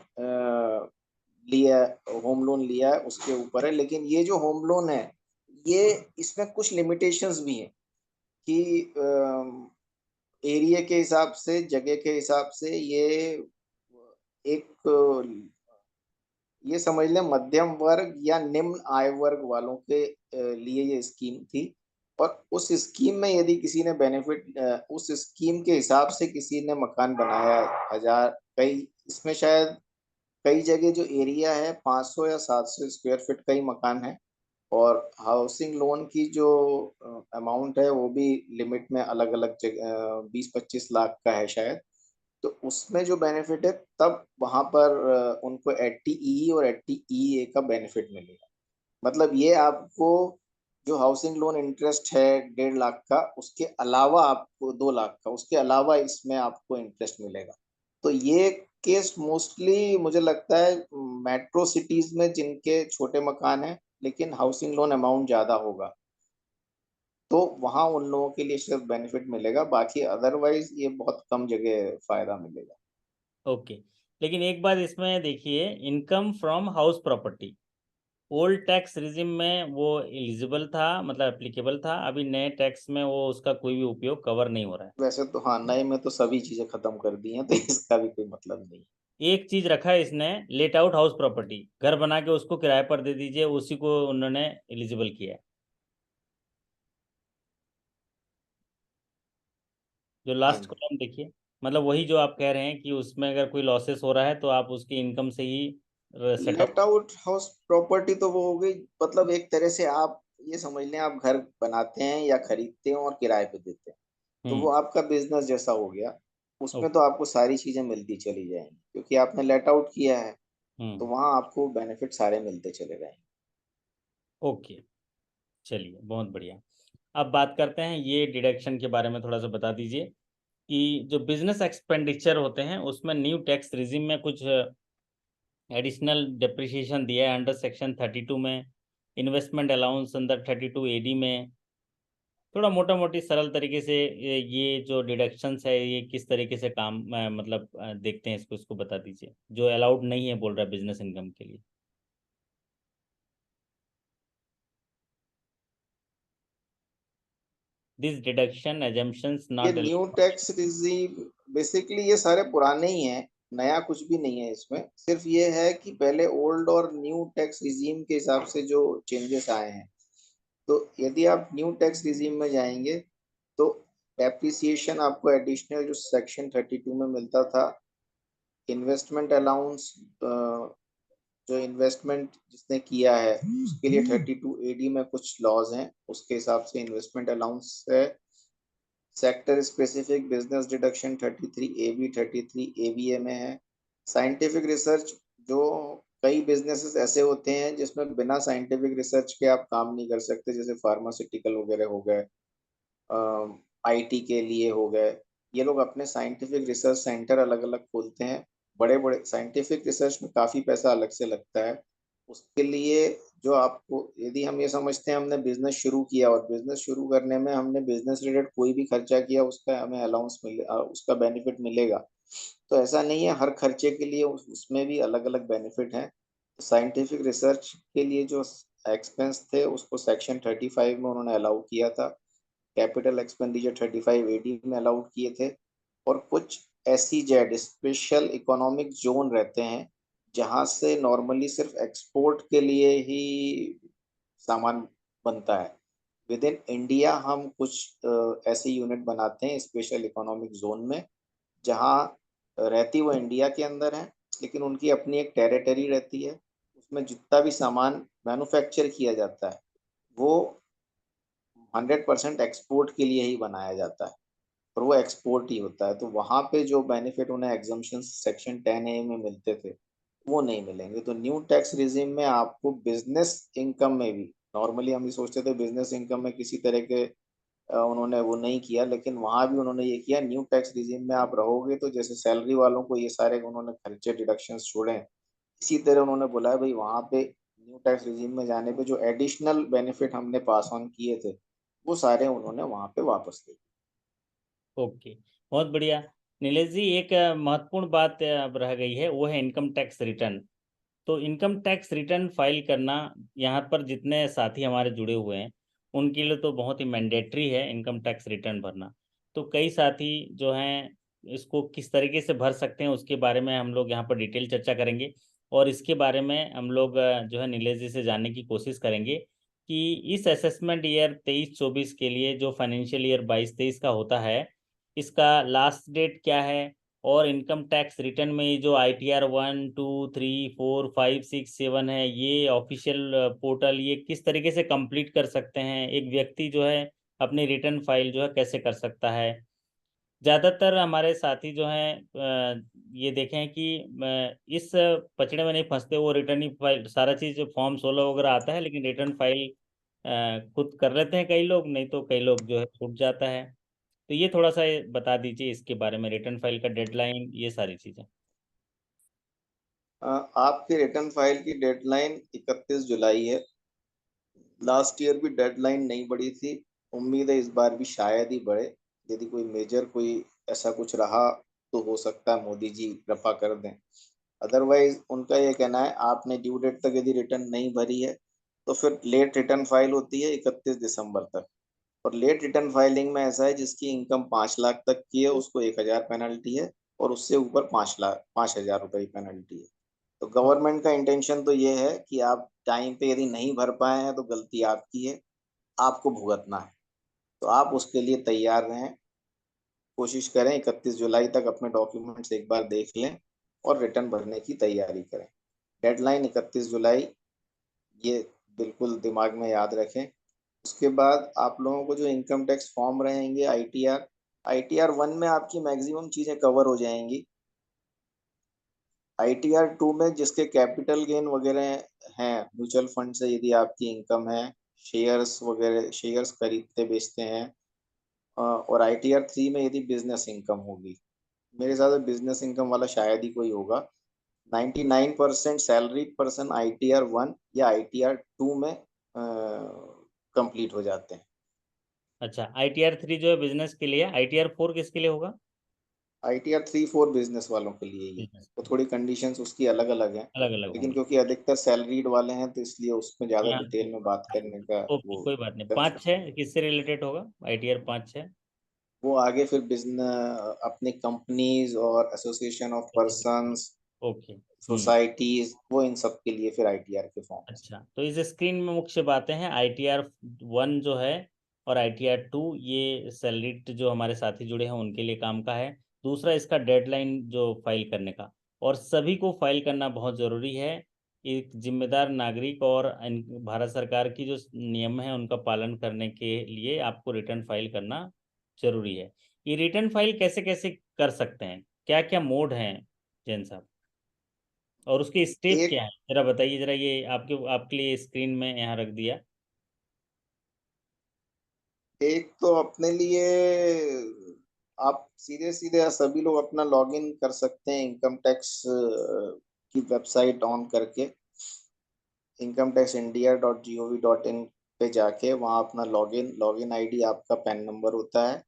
लिया होम लोन लिया है उसके ऊपर है। लेकिन ये जो होम लोन है, ये इसमें कुछ लिमिटेशंस भी हैं कि एरिया के हिसाब से, जगह के हिसाब से, ये एक ये समझ लें मध्यम वर्ग या निम्न आय वर्ग वालों के लिए ये स्कीम थी। और उस स्कीम में यदि किसी ने बेनिफिट, उस स्कीम के हिसाब से किसी ने मकान बनाया, 1000, कई इसमें शायद कई जगह जो एरिया है 500 या 700 स्क्वायर फीट का ही मकान है। और हाउसिंग लोन की जो अमाउंट है वो भी लिमिट में अलग अलग जगह 20-25 लाख का है शायद। तो उसमें जो बेनिफिट है तब वहां पर उनको 80E और 80EA का बेनिफिट मिलेगा। मतलब ये आपको जो हाउसिंग लोन इंटरेस्ट है 1.5 लाख का, उसके अलावा आपको 2 लाख का, उसके अलावा इसमें आपको इंटरेस्ट मिलेगा। तो ये केस मोस्टली मुझे लगता है मेट्रो सिटीज में जिनके छोटे मकान हैं लेकिन हाउसिंग लोन अमाउंट ज्यादा होगा, तो वहां उन लोगों के लिए सिर्फ बेनिफिट मिलेगा। बाकी अदरवाइज ये बहुत कम जगह फायदा मिलेगा। ओके, लेकिन एक बात इसमें देखिए, income from house property old tax regime में वो एलिजिबल था, मतलब एप्लीकेबल था। अभी नए टैक्स में वो उसका कोई भी उपयोग कवर नहीं हो रहा है। वैसे तो हाँ, नए में तो सभी चीजें खत्म कर दी हैं, तो इसका भी कोई मतलब नहीं। एक चीज रखा है इसने, लेट आउट हाउस प्रॉपर्टी, घर बना के उसको किराए पर दे दीजिए, उसी को उन्होंने एलिजिबल किया है। जो हाँ लास्ट जी, कॉलम देखिए, मतलब वही जो आप कह रहे हैं कि उसमें अगर कोई लॉसेस हो रहा है तो आप उसकी इनकम से ही set let out. Out house property तो वो हो गई। मतलब एक तरह से आप ये समझ लें, आप घर बनाते हैं या खरीदते हैं और किराए पे देते हैं, तो वो हम्म। आपका बिजनेस जैसा हो गया। उसमें ओके। तो आपको सारी चीजें मिलती चली जाएंगी क्योंकि आपने लेट आउट किया है। तो हम्म। वहां आपको बेनिफिट सारे मिलते चले जाएंगे। ओके, चलिए बहुत बढ़िया। अब बात करते हैं ये डिडक्शन के बारे में, थोड़ा सा बता दीजिए कि जो बिजनेस एक्सपेंडिचर होते हैं उसमें न्यू टैक्स रिजिम में कुछ एडिशनल डिप्रिसिएशन दिया है अंडर सेक्शन 32 में, इन्वेस्टमेंट अलाउंस अंडर 32 AD में। थोड़ा मोटा मोटी सरल तरीके से ये जो डिडक्शंस है ये किस तरीके से काम मतलब देखते हैं इसको, इसको बता दीजिए, जो अलाउड नहीं है बोल रहा है बिजनेस इनकम के लिए। दिस डिडक्शन एजम्पशंस ये नॉट। न्यू टैक्स रिजीव बेसिकली ये सारे पुराने ही हैं। नया कुछ भी नहीं है इसमें। सिर्फ ये है कि पहले ओल्ड और न्यू टैक्स रिजीम के हिसाब से जो चेंजेस आए हैं। तो यदि आप न्यू टैक्स रिजीम में जाएंगे तो डेप्रिसिएशन आपको एडिशनल जो सेक्शन 32 में मिलता था, इन्वेस्टमेंट अलाउंस, जो इन्वेस्टमेंट जिसने किया है उसके लिए 32 AD में कुछ लॉज हैं, उसके हिसाब से इन्वेस्टमेंट अलाउंस है। Sector specific business deduction 33AB 33ABA में है। साइंटिफिक रिसर्च, जो कई बिजनेसेस ऐसे होते हैं जिसमें बिना साइंटिफिक रिसर्च के आप काम नहीं कर सकते, जैसे फार्मास्यूटिकल वगैरह हो गए, आईटी के लिए हो गए। ये लोग अपने साइंटिफिक रिसर्च सेंटर अलग अलग खोलते हैं। बड़े बड़े साइंटिफिक रिसर्च में काफी पैसा अलग से लगता है। उसके लिए जो आपको, यदि हम ये समझते हैं हमने बिजनेस शुरू किया और बिजनेस शुरू करने में हमने बिजनेस रिलेटेड कोई भी खर्चा किया, उसका हमें अलाउंस मिले, उसका बेनिफिट मिलेगा। तो ऐसा नहीं है, हर खर्चे के लिए उसमें भी अलग अलग बेनिफिट हैं। साइंटिफिक रिसर्च के लिए जो एक्सपेंस थे उसको सेक्शन 35 में उन्होंने अलाउ किया था। कैपिटल एक्सपेंडिचर 35 AD में अलाउड किए थे। और कुछ SEZ स्पेशल इकोनॉमिक जोन रहते हैं जहां से नॉर्मली सिर्फ एक्सपोर्ट के लिए ही सामान बनता है। विद इन इंडिया हम कुछ ऐसे यूनिट बनाते हैं स्पेशल इकोनॉमिक जोन में, जहां रहती वो इंडिया के अंदर है लेकिन उनकी अपनी एक टेरिटरी रहती है। उसमें जितना भी सामान मैन्युफैक्चर किया जाता है वो 100% एक्सपोर्ट के लिए ही बनाया जाता है और वो एक्सपोर्ट ही होता है। तो वहां पे जो बेनिफिट उन्हें एग्जम्पशन सेक्शन 10A में मिलते थे वो नहीं मिलेंगे। तो न्यू टैक्स रिजिम में आपको बिजनेस इनकम में भी नॉर्मली हम ये सोचते थे बिजनेस इनकम में किसी तरह के उन्होंने वो नहीं किया, लेकिन वहां भी उन्होंने ये किया। न्यू टैक्स रिजीम में आप रहोगे तो जैसे सैलरी वालों को ये सारे उन्होंने खर्चे डिडक्शंस छोड़े हैं, इसी तरह उन्होंने बोला है भाई वहां पे न्यू टैक्स रिजीम में जाने पे जो एडिशनल बेनिफिट हमने पास ऑन किए थे वो सारे उन्होंने वहां पे वापस ले। ओके, बहुत बढ़िया। नीलेश जी, एक महत्वपूर्ण बात अब रह गई है, वो है इनकम टैक्स रिटर्न। तो इनकम टैक्स रिटर्न फाइल करना, यहाँ पर जितने साथी हमारे जुड़े हुए हैं उनके लिए तो बहुत ही मैंडेटरी है इनकम टैक्स रिटर्न भरना। तो कई साथी जो हैं इसको किस तरीके से भर सकते हैं उसके बारे में हम लोग यहाँ पर डिटेल चर्चा करेंगे। और इसके बारे में हम लोग जो है नीलेश जी से जानने की कोशिश करेंगे कि इस असेसमेंट ईयर 23-24 के लिए जो फाइनेंशियल ईयर 22-23 का होता है, इसका लास्ट डेट क्या है, और इनकम टैक्स रिटर्न में ये जो ITR 1, 2, 3, 4, 5, 6, 7 है, ये ऑफिशियल पोर्टल ये किस तरीके से कंप्लीट कर सकते हैं, एक व्यक्ति जो है अपनी रिटर्न फाइल जो है कैसे कर सकता है। ज़्यादातर हमारे साथी जो हैं ये देखें कि इस पचड़े में नहीं फंसते, वो रिटर्न फाइल सारा चीज़ फॉर्म 16 वगैरह आता है, लेकिन रिटर्न फाइल खुद कर लेते हैं कई लोग, नहीं तो कई लोग जो है छूट जाता है। तो ये थोड़ा सा बता दीजिए इसके बारे में, रिटर्न फाइल का डेडलाइन, ये सारी चीज़ें। आपके रिटर्न फाइल की डेडलाइन 31 जुलाई है। लास्ट ईयर भी डेडलाइन नहीं बढ़ी थी, उम्मीद है इस बार भी शायद ही बढ़े। यदि कोई मेजर कोई ऐसा कुछ रहा तो हो सकता है मोदी जी रफा कर दें। अदरवाइज उनका ये कहना है आपने ड्यू डेट तक यदि रिटर्न नहीं भरी है तो फिर लेट रिटर्न फाइल होती है 31 दिसंबर तक। और लेट रिटर्न फाइलिंग में ऐसा है जिसकी इनकम 5 लाख तक की है उसको 1,000 पेनल्टी है, और उससे ऊपर 5 लाख 5,000 रुपये पेनल्टी है। तो गवर्नमेंट का इंटेंशन तो ये है कि आप टाइम पे यदि नहीं भर पाए हैं तो गलती आपकी है, आपको भुगतना है। तो आप उसके लिए तैयार रहें, कोशिश करें 31 जुलाई तक अपने डॉक्यूमेंट्स एक बार देख लें और रिटर्न भरने की तैयारी करें। डेडलाइन 31 जुलाई, ये बिल्कुल दिमाग में याद रखें। उसके बाद आप लोगों को जो इनकम टैक्स फॉर्म रहेंगे ITR 1 में आपकी मैक्सिमम चीज़ें कवर हो जाएंगी। ITR 2 में जिसके कैपिटल गेन वगैरह हैं, म्यूचुअल फंड से यदि आपकी इनकम है, शेयर्स वगैरह शेयर्स खरीदते बेचते हैं, और ITR 3 में यदि बिजनेस इनकम होगी, मेरे हिसाब से बिजनेस इनकम वाला शायद ही कोई होगा। 99% सैलरी पर्सन ITR 1 या ITR 2 में कंप्लीट हो जाते हैं। अच्छा, ITR 3 जो है बिजनेस के लिए, ITR 4 किसके लिए होगा? ITR 3, 4 बिजनेस वालों के लिए ही, बिजनेस तो थोड़ी कंडीशंस उसकी अलग अलग हैं। अलग अलग लेकिन होंगे। क्योंकि अधिकतर सैलरीड वाले हैं तो इसलिए उसमें ज़्यादा यहाँ डिटेल में बात करने का ओके, वो कोई बात नहीं। सेंस 5-6 किससे रिलेटेड होगा? ITR 5-6 वो आगे फिर बिजनेस अपनी कंपनीज और association of persons, okay. Societies, वो इन सब के लिए फिर ITR के फॉर्म्स। अच्छा, तो इस स्क्रीन में मुख्य बातें हैं। ITR 1 जो है और ITR 2, ये सैलरीड जो हमारे साथी जुड़े हैं उनके लिए काम का है। दूसरा इसका डेडलाइन जो फाइल करने का, और सभी को फाइल करना बहुत ज़रूरी है। एक जिम्मेदार नागरिक और भारत सरकार की जो नियम है उनका पालन करने के लिए आपको रिटर्न फाइल करना जरूरी है। ये रिटर्न फाइल कैसे कैसे कर सकते हैं, क्या क्या मोड हैं जैन साहब, और उसके स्टेप एक क्या है, जरा बताइए। जरा ये आपके लिए स्क्रीन में यहाँ रख दिया। एक तो अपने लिए आप सीधे सीधे सभी लोग अपना लॉगिन कर सकते हैं इनकम टैक्स की वेबसाइट ऑन करके, incometaxindia.gov.in पे जाके वहाँ अपना लॉगिन ID आपका पैन नंबर होता है।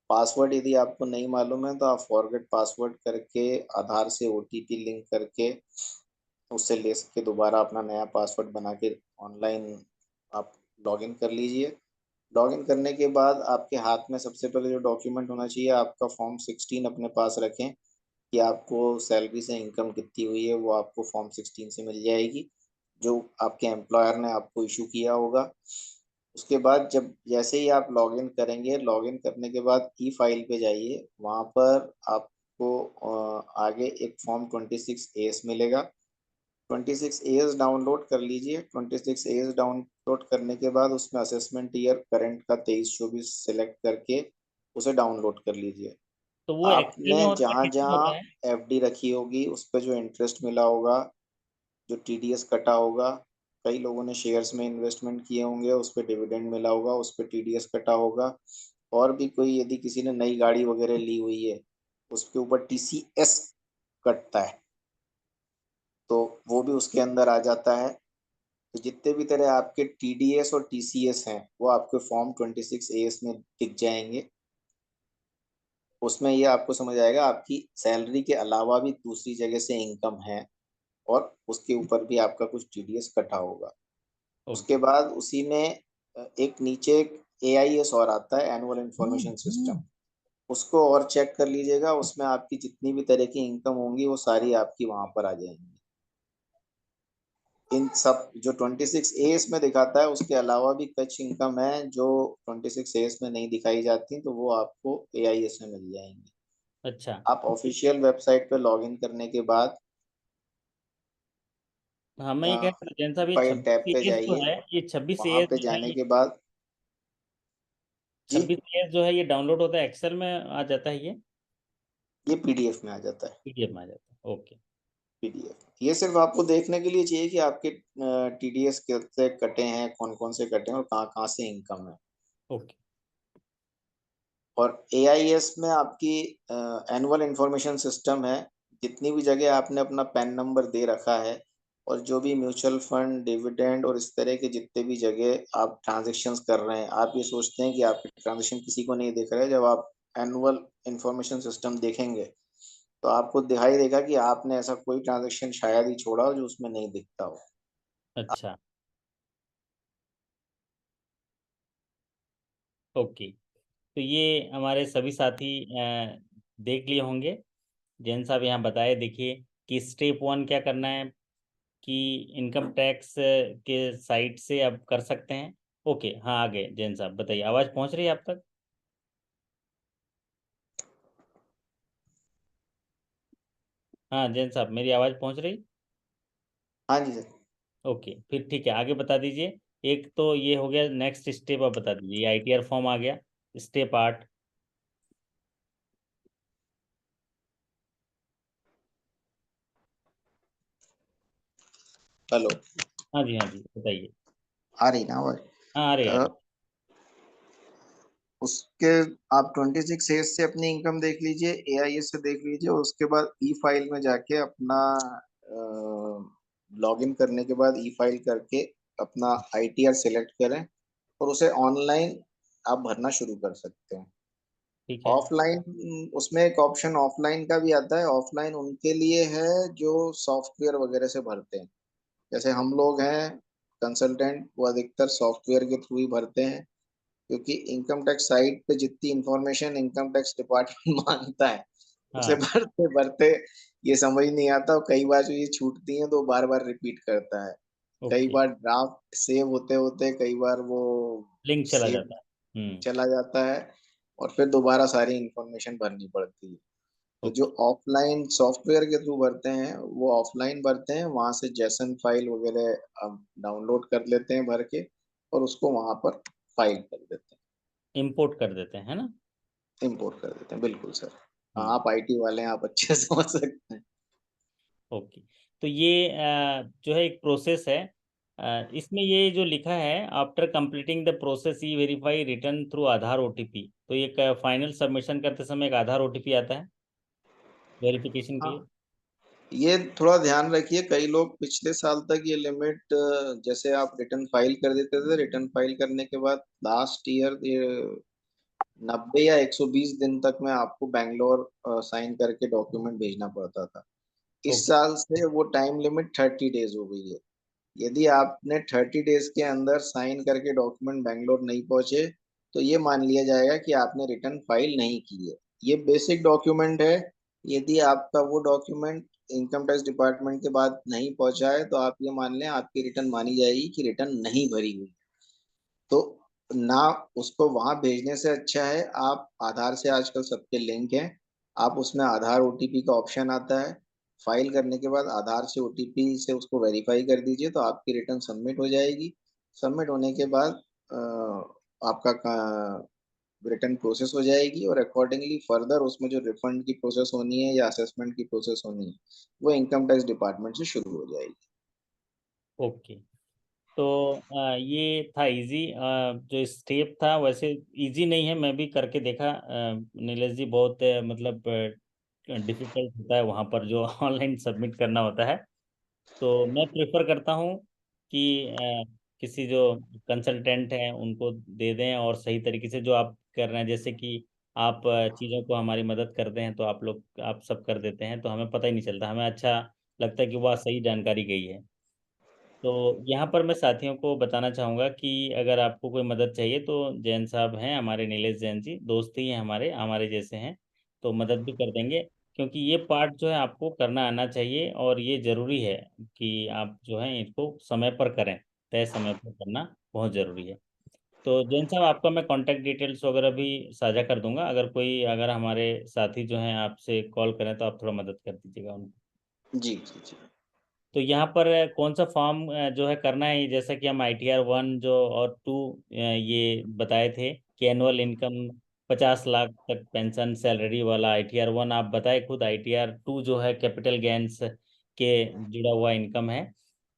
पासवर्ड यदि आपको नहीं मालूम है तो आप फॉरगेट पासवर्ड करके आधार से OTP लिंक करके उससे ले सके दोबारा अपना नया पासवर्ड बना के ऑनलाइन आप लॉगिन कर लीजिए। लॉगिन करने के बाद आपके हाथ में सबसे पहले जो डॉक्यूमेंट होना चाहिए, आपका फॉर्म 16 अपने पास रखें कि आपको सैलरी से इनकम कितनी हुई है वो आपको फॉर्म 16 से मिल जाएगी, जो आपके एम्प्लॉयर ने आपको इशू किया होगा। उसके बाद जब जैसे ही आप लॉगिन करेंगे, लॉगिन करने के बाद ई फाइल पे जाइए, वहाँ पर आपको आगे एक फॉर्म 26A मिलेगा। 26A डाउनलोड कर लीजिए। 26A डाउनलोड करने के बाद उसमें असेसमेंट ईयर करंट का 23-24 सेलेक्ट करके उसे डाउनलोड कर लीजिए। तो वो एक्सेल में आपने होता है, जहाँ किसमें जहाँ होता है? FD रखी होगी उस पर जो इंटरेस्ट मिला होगा, जो TDS कटा होगा, कई लोगों ने शेयर्स में इन्वेस्टमेंट किए होंगे, उस पर डिविडेंड मिला होगा, उस पर टीडीएस कटा होगा, और भी कोई यदि किसी ने नई गाड़ी वगैरह ली हुई है उसके ऊपर टीसीएस कटता है, तो वो भी उसके अंदर आ जाता है। तो जितने भी तरह आपके टीडीएस और टीसीएस हैं वो आपके फॉर्म 26A में दिख जाएंगे। उसमें ये आपको समझ आएगा आपकी सैलरी के अलावा भी दूसरी जगह से इनकम है, और उसके ऊपर भी आपका कुछ टीडीएस कटा होगा। उसके ओके। बाद उसी में एक नीचे AIS और आता है, एनुअल इंफॉर्मेशन सिस्टम, उसको और चेक कर लीजिएगा। उसमें आपकी जितनी भी तरह की इनकम होंगी वो सारी आपकी वहां पर आ जाएंगी। इन सब जो 26A में दिखाता है उसके अलावा भी कुछ इनकम है जो 26A में नहीं दिखाई जाती, तो वो आपको AIS में मिल जाएंगी। अच्छा। आप ऑफिशियल वेबसाइट पे लॉगिन करने के बाद हाँ, मैं ये कह रहा था जैन साहब, ये फाइल टैब पे 26 जो जाइए, है, ये 26 वहां एएस पे जो है, जाने ये के बाद जी 26 जो है ये डाउनलोड होता है, एक्सेल में आ जाता है, ये ये पीडीएफ में आ जाता है। पीडीएफ में आ जाता है। ओके। पीडीएफ ये सिर्फ आपको देखने के लिए चाहिए कि आपके टीडीएस कैसे कटे हैं, कौन कौन से कटे हैं और कहाँ कहाँ से इनकम है। ओके। और AIS में आपकी एनुअल इंफॉर्मेशन सिस्टम है, जितनी भी जगह आपने अपना पैन नंबर दे रखा है और जो भी म्यूचुअल फंड, डिविडेंड और इस तरह के जितने भी जगह आप ट्रांजेक्शन्स कर रहे हैं, आप ये सोचते हैं कि आपके ट्रांजेक्शन किसी को नहीं दिख रहे, जब आप एनुअल इंफॉर्मेशन सिस्टम देखेंगे तो आपको दिखाई देगा कि आपने ऐसा कोई ट्रांजेक्शन शायद ही छोड़ा हो जो उसमें नहीं दिखता हो। अच्छा। ओके। तो ये हमारे सभी साथी देख लिए होंगे। जैन साहब यहाँ बताए, देखिए कि स्टेप 1 क्या करना है, कि इनकम टैक्स के साइट से अब कर सकते हैं। ओके, हाँ, आगे जैन साहब बताइए, आवाज़ पहुँच रही है आप तक? हाँ जैन साहब, मेरी आवाज़ पहुँच रही? हाँ जी सर। ओके, फिर ठीक है, आगे बता दीजिए। एक तो ये हो गया, नेक्स्ट स्टेप आप बता दीजिए। ITR फॉर्म आ गया, स्टेप 8। हेलो, हाँ जी, हाँ जी, बताइए। आ रही ना आवाज? हाँ, आ रही, आ अ, रही। उसके आप 26 से अपनी इनकम देख लीजिए, AIS से देख लीजिए, उसके बाद ई फाइल में जाके अपना लॉगिन करने के बाद ई फाइल करके अपना ITR सेलेक्ट करें और उसे ऑनलाइन आप भरना शुरू कर सकते हैं। ठीक है। ऑफलाइन उसमें एक ऑप्शन ऑफलाइन का भी आता है। ऑफलाइन उनके लिए है जो सॉफ्टवेयर वगैरह से भरते हैं, जैसे हम लोग हैं कंसल्टेंट, वो अधिकतर सॉफ्टवेयर के थ्रू ही भरते हैं, क्योंकि इनकम टैक्स साइट पे जितनी इंफॉर्मेशन इनकम टैक्स डिपार्टमेंट मांगता है उसे हाँ। भरते भरते ये समझ नहीं आता, और कई बार जो ये छूटती है तो बार बार रिपीट करता है। कई ओके। बार ड्राफ्ट सेव होते होते कई बार वो लिंक चला सेव जाता है। हम्म। चला जाता है और फिर दोबारा सारी इंफॉर्मेशन भरनी पड़ती है। तो जो ओके। ऑफलाइन सॉफ्टवेयर के थ्रू भरते हैं वो ऑफलाइन भरते हैं, वहां से जेसन फाइल वगैरह डाउनलोड कर लेते हैं भर के, और उसको वहां पर फाइल कर देते इंपोर्ट कर देते हैं, है ना? हैं, इंपोर्ट कर देते हैं। बिल्कुल सर। हाँ, हम्म। आप IT वाले हैं, आप अच्छे से समझ सकते हैं। ओके। तो ये जो है एक प्रोसेस है। इसमें ये जो लिखा है, after completing the process E verify return through Aadhaar OTP, तो ये फाइनल सबमिशन करते समय एक आधार OTP आता है वेरिफिकेशन के हाँ, लिए। ये थोड़ा ध्यान रखिए, कई लोग पिछले साल तक ये लिमिट, जैसे आप रिटर्न फाइल कर देते थे, रिटर्न फाइल करने के बाद लास्ट ईयर 90 या 120 दिन तक में आपको बैंगलोर साइन करके डॉक्यूमेंट भेजना पड़ता था। इस ओके। साल से वो टाइम लिमिट 30 डेज हो गई है। यदि आपने 30 डेज के अंदर साइन करके डॉक्यूमेंट बैंगलोर नहीं पहुंचे तो ये मान लिया जाएगा कि आपने रिटर्न फाइल नहीं की है। ये बेसिक डॉक्यूमेंट है। यदि आपका वो डॉक्यूमेंट इनकम टैक्स डिपार्टमेंट के बाद नहीं पहुंचा है तो आप ये मान लें आपकी रिटर्न मानी जाएगी कि रिटर्न नहीं भरी हुई। तो ना, उसको वहां भेजने से अच्छा है आप आधार से, आजकल सबके लिंक हैं, आप उसमें आधार OTP का ऑप्शन आता है, फाइल करने के बाद आधार से OTP से उसको वेरीफाई कर दीजिए तो आपकी रिटर्न सबमिट हो जाएगी। सबमिट होने के बाद आपका रिटर्न प्रोसेस हो जाएगी और अकॉर्डिंगली फर्दर उसमें जो रिफंड की प्रोसेस होनी है या असेसमेंट की प्रोसेस होनी है वो इनकम टैक्स डिपार्टमेंट से शुरू हो जाएगी। ओके। तो ये था इजी, जो स्टेप था वैसे इजी नहीं है, मैं भी करके देखा। नीलेश जी बहुत मतलब डिफिकल्ट होता है वहाँ पर जो ऑनलाइन सबमिट करना होता है। तो मैं प्रेफर करता हूँ कि किसी जो कंसल्टेंट हैं उनको दे दें, और सही तरीके से जो आप कर रहे हैं, जैसे कि आप चीज़ों को हमारी मदद करते हैं, तो आप लोग आप सब कर देते हैं, तो हमें पता ही नहीं चलता, हमें अच्छा लगता है कि वह सही जानकारी गई है। तो यहाँ पर मैं साथियों को बताना चाहूँगा कि अगर आपको कोई मदद चाहिए तो जैन साहब हैं हमारे, नीलेश जैन जी दोस्त ही हैं हमारे हमारे जैसे हैं, तो मदद भी कर देंगे। क्योंकि ये पार्ट जो है आपको करना आना चाहिए, और ये ज़रूरी है कि आप जो है इसको समय पर करें, तय समय पर करना बहुत ज़रूरी है। तो जैन साहब आपका मैं कांटेक्ट डिटेल्स वगैरह भी साझा कर दूंगा, अगर हमारे साथी जो हैं आपसे कॉल करें तो आप थोड़ा मदद कर दीजिएगा उनको। जी जी जी। तो यहाँ पर कौन सा फॉर्म जो है करना है, जैसा कि हम ITR 1 जो और 2 ये बताए थे कि एनुअल इनकम 50 लाख तक पेंशन सैलरी वाला ITR 1 आप बताए खुद, ITR 2 जो है कैपिटल गेन्स के जुड़ा हुआ इनकम है,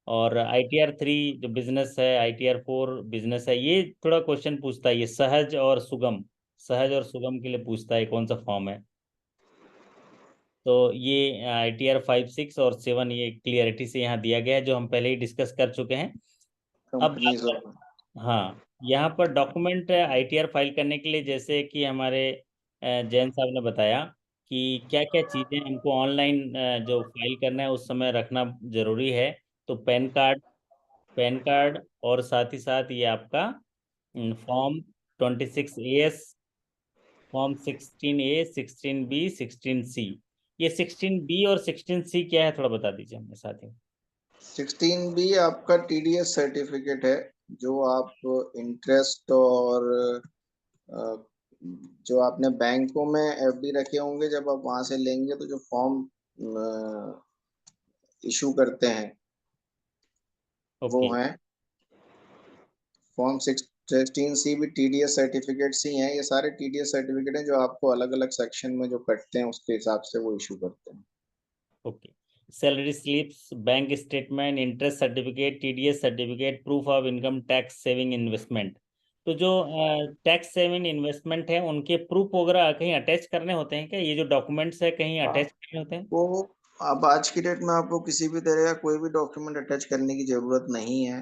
और ITR 3 जो बिजनेस है, ITR 4 बिजनेस है। ये थोड़ा क्वेश्चन पूछता है, ये सहज और सुगम के लिए पूछता है कौन सा फॉर्म है। तो ये ITR 5, 6 और 7 ये क्लियरिटी से यहाँ दिया गया है, जो हम पहले ही डिस्कस कर चुके हैं। अब कंपनीज और हाँ, यहाँ पर डॉक्यूमेंट ITR फाइल करने के लिए, जैसे कि हमारे जैन साहब ने बताया कि क्या क्या चीज़ें हमको ऑनलाइन जो फाइल करना है उस समय रखना जरूरी है। तो पैन कार्ड और साथ ही साथ ये आपका form 26AS, form 16A, 16B, 16C। ये 16B और 16C क्या है, थोड़ा बता दीजिए हमें साथियों। 16B आपका TDS सर्टिफिकेट है, जो आप इंटरेस्ट और अ, जो आपने बैंकों में FD रखे होंगे, जब आप वहां से लेंगे तो जो फॉर्म इशू करते हैं वो ओके। है फॉर्म 16C भी TDS सर्टिफिकेट्स ही हैं। ये सारे TDS सर्टिफिकेट हैं जो आपको अलग अलग सेक्शन में जो कटते हैं उसके हिसाब से वो इशू करते हैं। Okay. Salary slips, bank statement, interest certificate, TDS certificate, proof of income tax saving investment. तो जो टैक्स सेविंग इन्वेस्टमेंट है उनके प्रूफ वगैरह कहीं अटैच करने होते हैं क्या, ये जो डॉक्यूमेंट्स है कहीं अटैच करने होते हैं? आपको अब आज की डेट में आपको किसी भी तरह का कोई भी डॉक्यूमेंट अटैच करने की जरूरत नहीं है।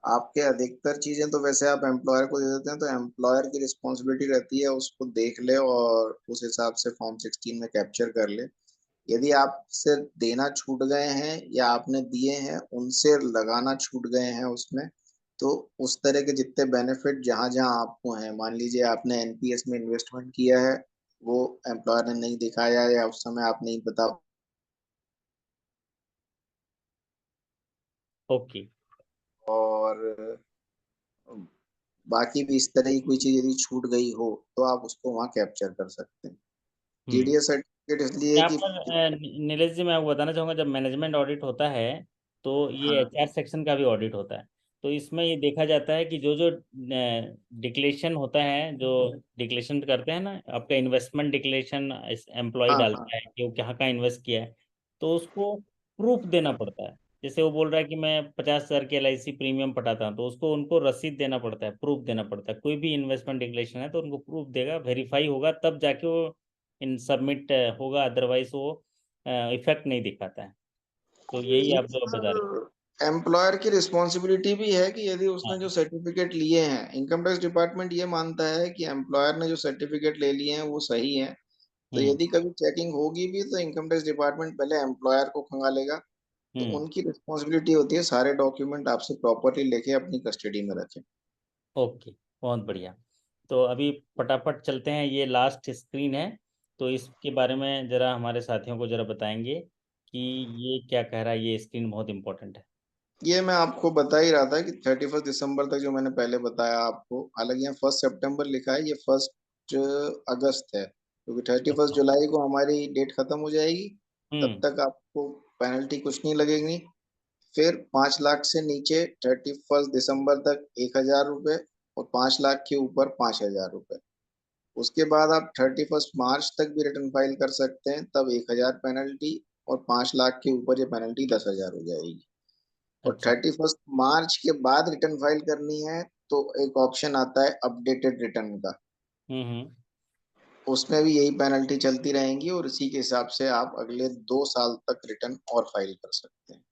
आपके अधिकतर चीजें तो वैसे आप एम्प्लॉयर को दे देते हैं, तो एम्प्लॉयर की रिस्पॉन्सिबिलिटी रहती है उसको देख ले और उस हिसाब से फॉर्म 16 में कैप्चर कर ले। यदि आपसे देना छूट गए हैं या आपने दिए हैं उनसे लगाना छूट गए हैं उसमें, तो उस तरह के जितने बेनिफिट जहां जहां आपको हैं, मान लीजिए आपने NPS में इन्वेस्टमेंट किया है, वो एम्प्लॉयर ने नहीं दिखाया या उस समय आप नहीं बता, ओके। और बाकी भी इस तरह की कोई चीज यदि छूट गई हो तो आप उसको वहां कैप्चर कर सकते हैं। हम्म। TDS सर्टिफिकेट इसलिए है यहाँ कि पर नीलेश जी मैं आपको बताना चाहूँगा, जब मैनेजमेंट ऑडिट होता है तो ये हाँ HR सेक्शन का भी ऑडिट होता है। तो इसमें ये देखा जाता है कि जो जो डिक्लेरेशन होता है, जो डिक्लेरेशन करते हैं ना, आपका इन्वेस्टमेंट डिक्लेरेशन एम्प्लॉय हाँ हाँ। डालता है कि वो कहाँ कहाँ इन्वेस्ट किया है, तो उसको प्रूफ देना पड़ता है। जैसे वो बोल रहा है कि मैं 50,000 की LIC प्रीमियम पटाता हूँ, तो उसको उनको रसीद देना पड़ता है, प्रूफ देना पड़ता है। कोई भी इन्वेस्टमेंट डिक्लेरेशन है तो उनको प्रूफ देगा, वेरीफाई होगा, तब जाके वो इन सबमिट होगा, अदरवाइज वो इफेक्ट नहीं दिखाता है। तो यही आप जो बता रहे एम्प्लॉयर की रिस्पॉन्सिबिलिटी भी है कि यदि हैं। उसने जो हाँ। सर्टिफिकेट लिए हैं, इनकम टैक्स डिपार्टमेंट ये मानता है कि एम्प्लॉयर ने जो सर्टिफिकेट ले लिए हैं वो सही है, तो हम्म। यदि कभी चेकिंग होगी भी तो इनकम टैक्स डिपार्टमेंट पहले एम्प्लॉयर को खंगालेगा। तो हम्म। उनकी रिस्पॉन्सिबिलिटी होती है सारे डॉक्यूमेंट आपसे प्रॉपरली लेके अपनी कस्टडी में रखें। ओके, बहुत बढ़िया। तो अभी फटाफट चलते हैं, ये लास्ट स्क्रीन है, तो इसके बारे में ज़रा हमारे साथियों को ज़रा बताएंगे कि ये क्या कह रहा है, ये स्क्रीन बहुत इंपॉर्टेंट है। ये मैं आपको बता ही रहा था कि 31 दिसंबर तक जो मैंने पहले बताया आपको, हालांकि यहाँ 1 सितंबर लिखा है, ये 1 अगस्त है, क्योंकि 31 जुलाई को हमारी डेट खत्म हो जाएगी। तब हम्म। तक आपको पेनल्टी कुछ नहीं लगेगी। फिर 5 लाख से नीचे 31 दिसंबर तक 1,000 रुपये, और 5 लाख के ऊपर 5,000 रुपये। उसके बाद आप 31 मार्च तक भी रिटर्न फाइल कर सकते हैं, तब 1,000 पेनल्टी, और 5 लाख के ऊपर ये पेनल्टी 10,000 हो जाएगी। और अच्छा। 31 मार्च के बाद रिटर्न फाइल करनी है तो एक ऑप्शन आता है अपडेटेड रिटर्न का, हम्म। उसमें भी यही पेनल्टी चलती रहेंगी और इसी के हिसाब से आप अगले 2 साल तक रिटर्न और फाइल कर सकते हैं।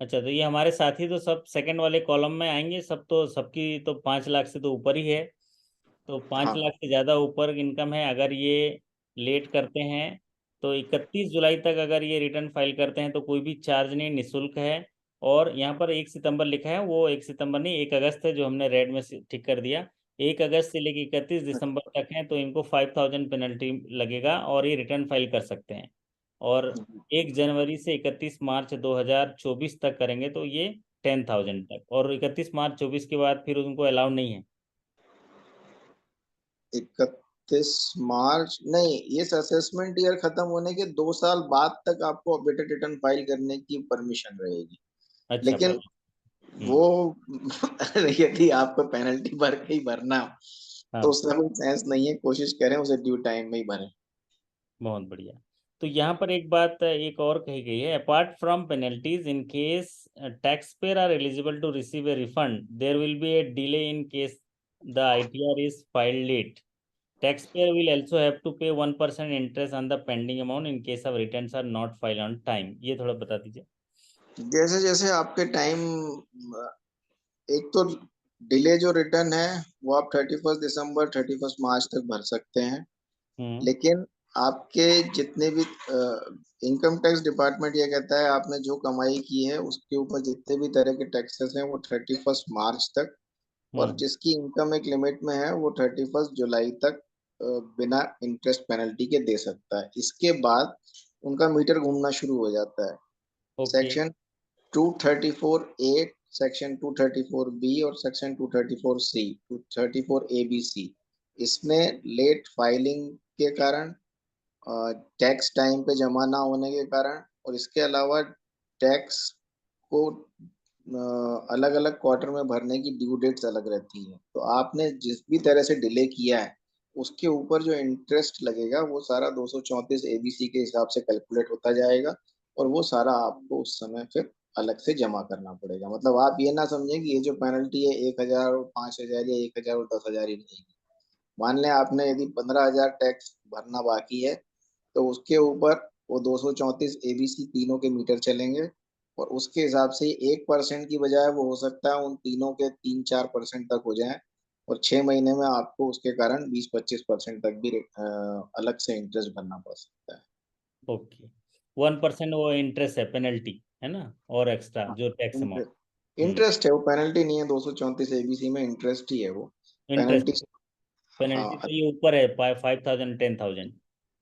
अच्छा, तो ये हमारे साथी तो सब सेकंड वाले कॉलम में आएंगे, सब तो सबकी तो 5 लाख से तो ऊपर ही है। तो पाँच हाँ, लाख से ज़्यादा ऊपर इनकम है, अगर ये लेट करते हैं तो 31 जुलाई तक अगर ये रिटर्न फाइल करते हैं तो कोई भी चार्ज नहीं, निःशुल्क है। और यहाँ पर 1 सितंबर लिखा है, वो 1 सितंबर नहीं, 1 अगस्त है जो हमने रेड में ठीक कर दिया। 1 अगस्त से लेकर 31 दिसंबर तक है तो इनको 5000 पेनल्टी लगेगा और ये रिटर्न फाइल कर सकते हैं। और 1 जनवरी से 31 मार्च 2024 तक करेंगे तो ये 10,000 तक, और 31 मार्च 2024 के बाद फिर उनको अलाउ नहीं है। 31 मार्च नहीं, ये असेसमेंट ईयर खत्म होने के 2 साल बाद तक आपको अपडेटेड रिटर्न फाइल करने की परमिशन रहेगी। अच्छा लेकिन पर। हम्म। वो यदि आपको पेनल्टी भर के ही भरना हो, तो हाँ, उसका कोई सेंस नहीं है, कोशिश करें उसे ड्यू टाइम में ही भरें। बहुत बढ़िया। तो यहाँ पर एक बात एक और कही गई है, apart from penalties in case tax payer are eligible to receive a refund, there will be a delay in case the ITR is filed late. Taxpayer will also have to pay 1% interest on the pending amount in case of returns are not filed on time। ये थोड़ा बता दीजिए। जैसे जैसे आपके टाइम, एक तो डिले जो रिटर्न है वो आप 31 दिसंबर 31 मार्च तक भर सकते हैं। हम्म। लेकिन आपके जितने भी इनकम टैक्स डिपार्टमेंट ये कहता है आपने जो कमाई की है उसके ऊपर जितने भी तरह के टैक्सेस हैं वो 31 मार्च तक, और हम्म। जिसकी इनकम एक लिमिट में है वो 31 जुलाई तक बिना इंटरेस्ट पेनल्टी के दे सकता है। इसके बाद उनका मीटर घूमना शुरू हो जाता है। Okay. Section 234A, section 234B और सेक्शन 234C, 234ABC, इसमें लेट फाइलिंग के कारण, टैक्स टाइम पे जमा ना होने के कारण, और इसके अलावा टैक्स को अलग अलग क्वार्टर में भरने की ड्यू डेट्स अलग रहती हैं। तो आपने जिस भी तरह से डिले किया है उसके ऊपर जो इंटरेस्ट लगेगा वो सारा 234 ABC के हिसाब से कैलकुलेट होता जाएगा, और वो सारा आपको उस समय फिर अलग से जमा करना पड़ेगा। मतलब आप ये ना समझें कि ये जो पेनल्टी है 1,000 और 5,000 या 1,000 और 10,000 ही रहेगी। मान लें आपने यदि 15,000 टैक्स भरना बाकी है तो उसके ऊपर वो 234 ABC तीनों के मीटर चलेंगे, और उसके हिसाब से 1% की बजाय वो हो सकता है उन तीनों के 3-4% तक हो जाए, और 6 महीने में आपको उसके कारण 20-25% तक भी अलग से इंटरेस्ट भरना पड़ सकता है। ओके। 1% वो इंटरेस्ट है, पेनल्टी है ना, और एक्स्ट्रा हाँ, जो टैक्स अमाउंट। इंटरेस्ट इंटरेस्ट है, वो पेनल्टी नहीं है। 234 ABC में इंटरेस्ट ही है वो, इंटरेस्ट। पेनल्टी। पेनल्टी हाँ, तो ये ऊपर है 5,000 10,000।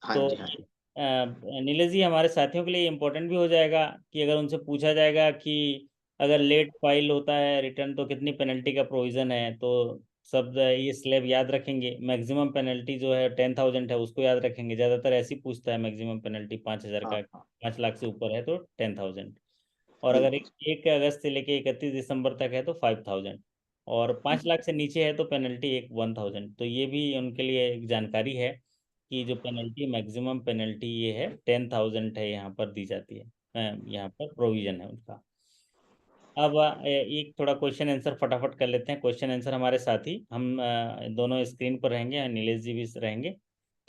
हाँ तो जी, हाँ जी। नीलेश जी, हमारे साथियों के लिए इम्पोर्टेंट भी हो जाएगा कि अगर उनसे पूछा जाएगा कि अगर लेट फाइल होता है रिटर्न तो कितनी पेनल्टी का प्रोविज़न है, तो सब ये स्लैब याद रखेंगे। मैक्सिमम पेनल्टी जो है 10,000 है उसको याद रखेंगे, ज़्यादातर ऐसी पूछता है। मैक्सिमम पेनल्टी 5,000 हाँ, का, हाँ, 5 लाख से ऊपर है तो 10,000। और अगर बिल्कुल। 1 अगस्त से लेके 31 दिसंबर तक है तो 5,000। और 5 लाख से नीचे है तो पेनल्टी 1,000। तो ये भी उनके लिए एक जानकारी है कि जो पेनल्टी, मैक्सिमम पेनल्टी ये है 10,000 है, यहाँ पर दी जाती है। यहाँ पर प्रोविजन है उनका। अब एक थोड़ा क्वेश्चन आंसर फटाफट कर लेते हैं। क्वेश्चन आंसर हमारे साथी हम दोनों स्क्रीन पर रहेंगे, नीलेश जी भी रहेंगे।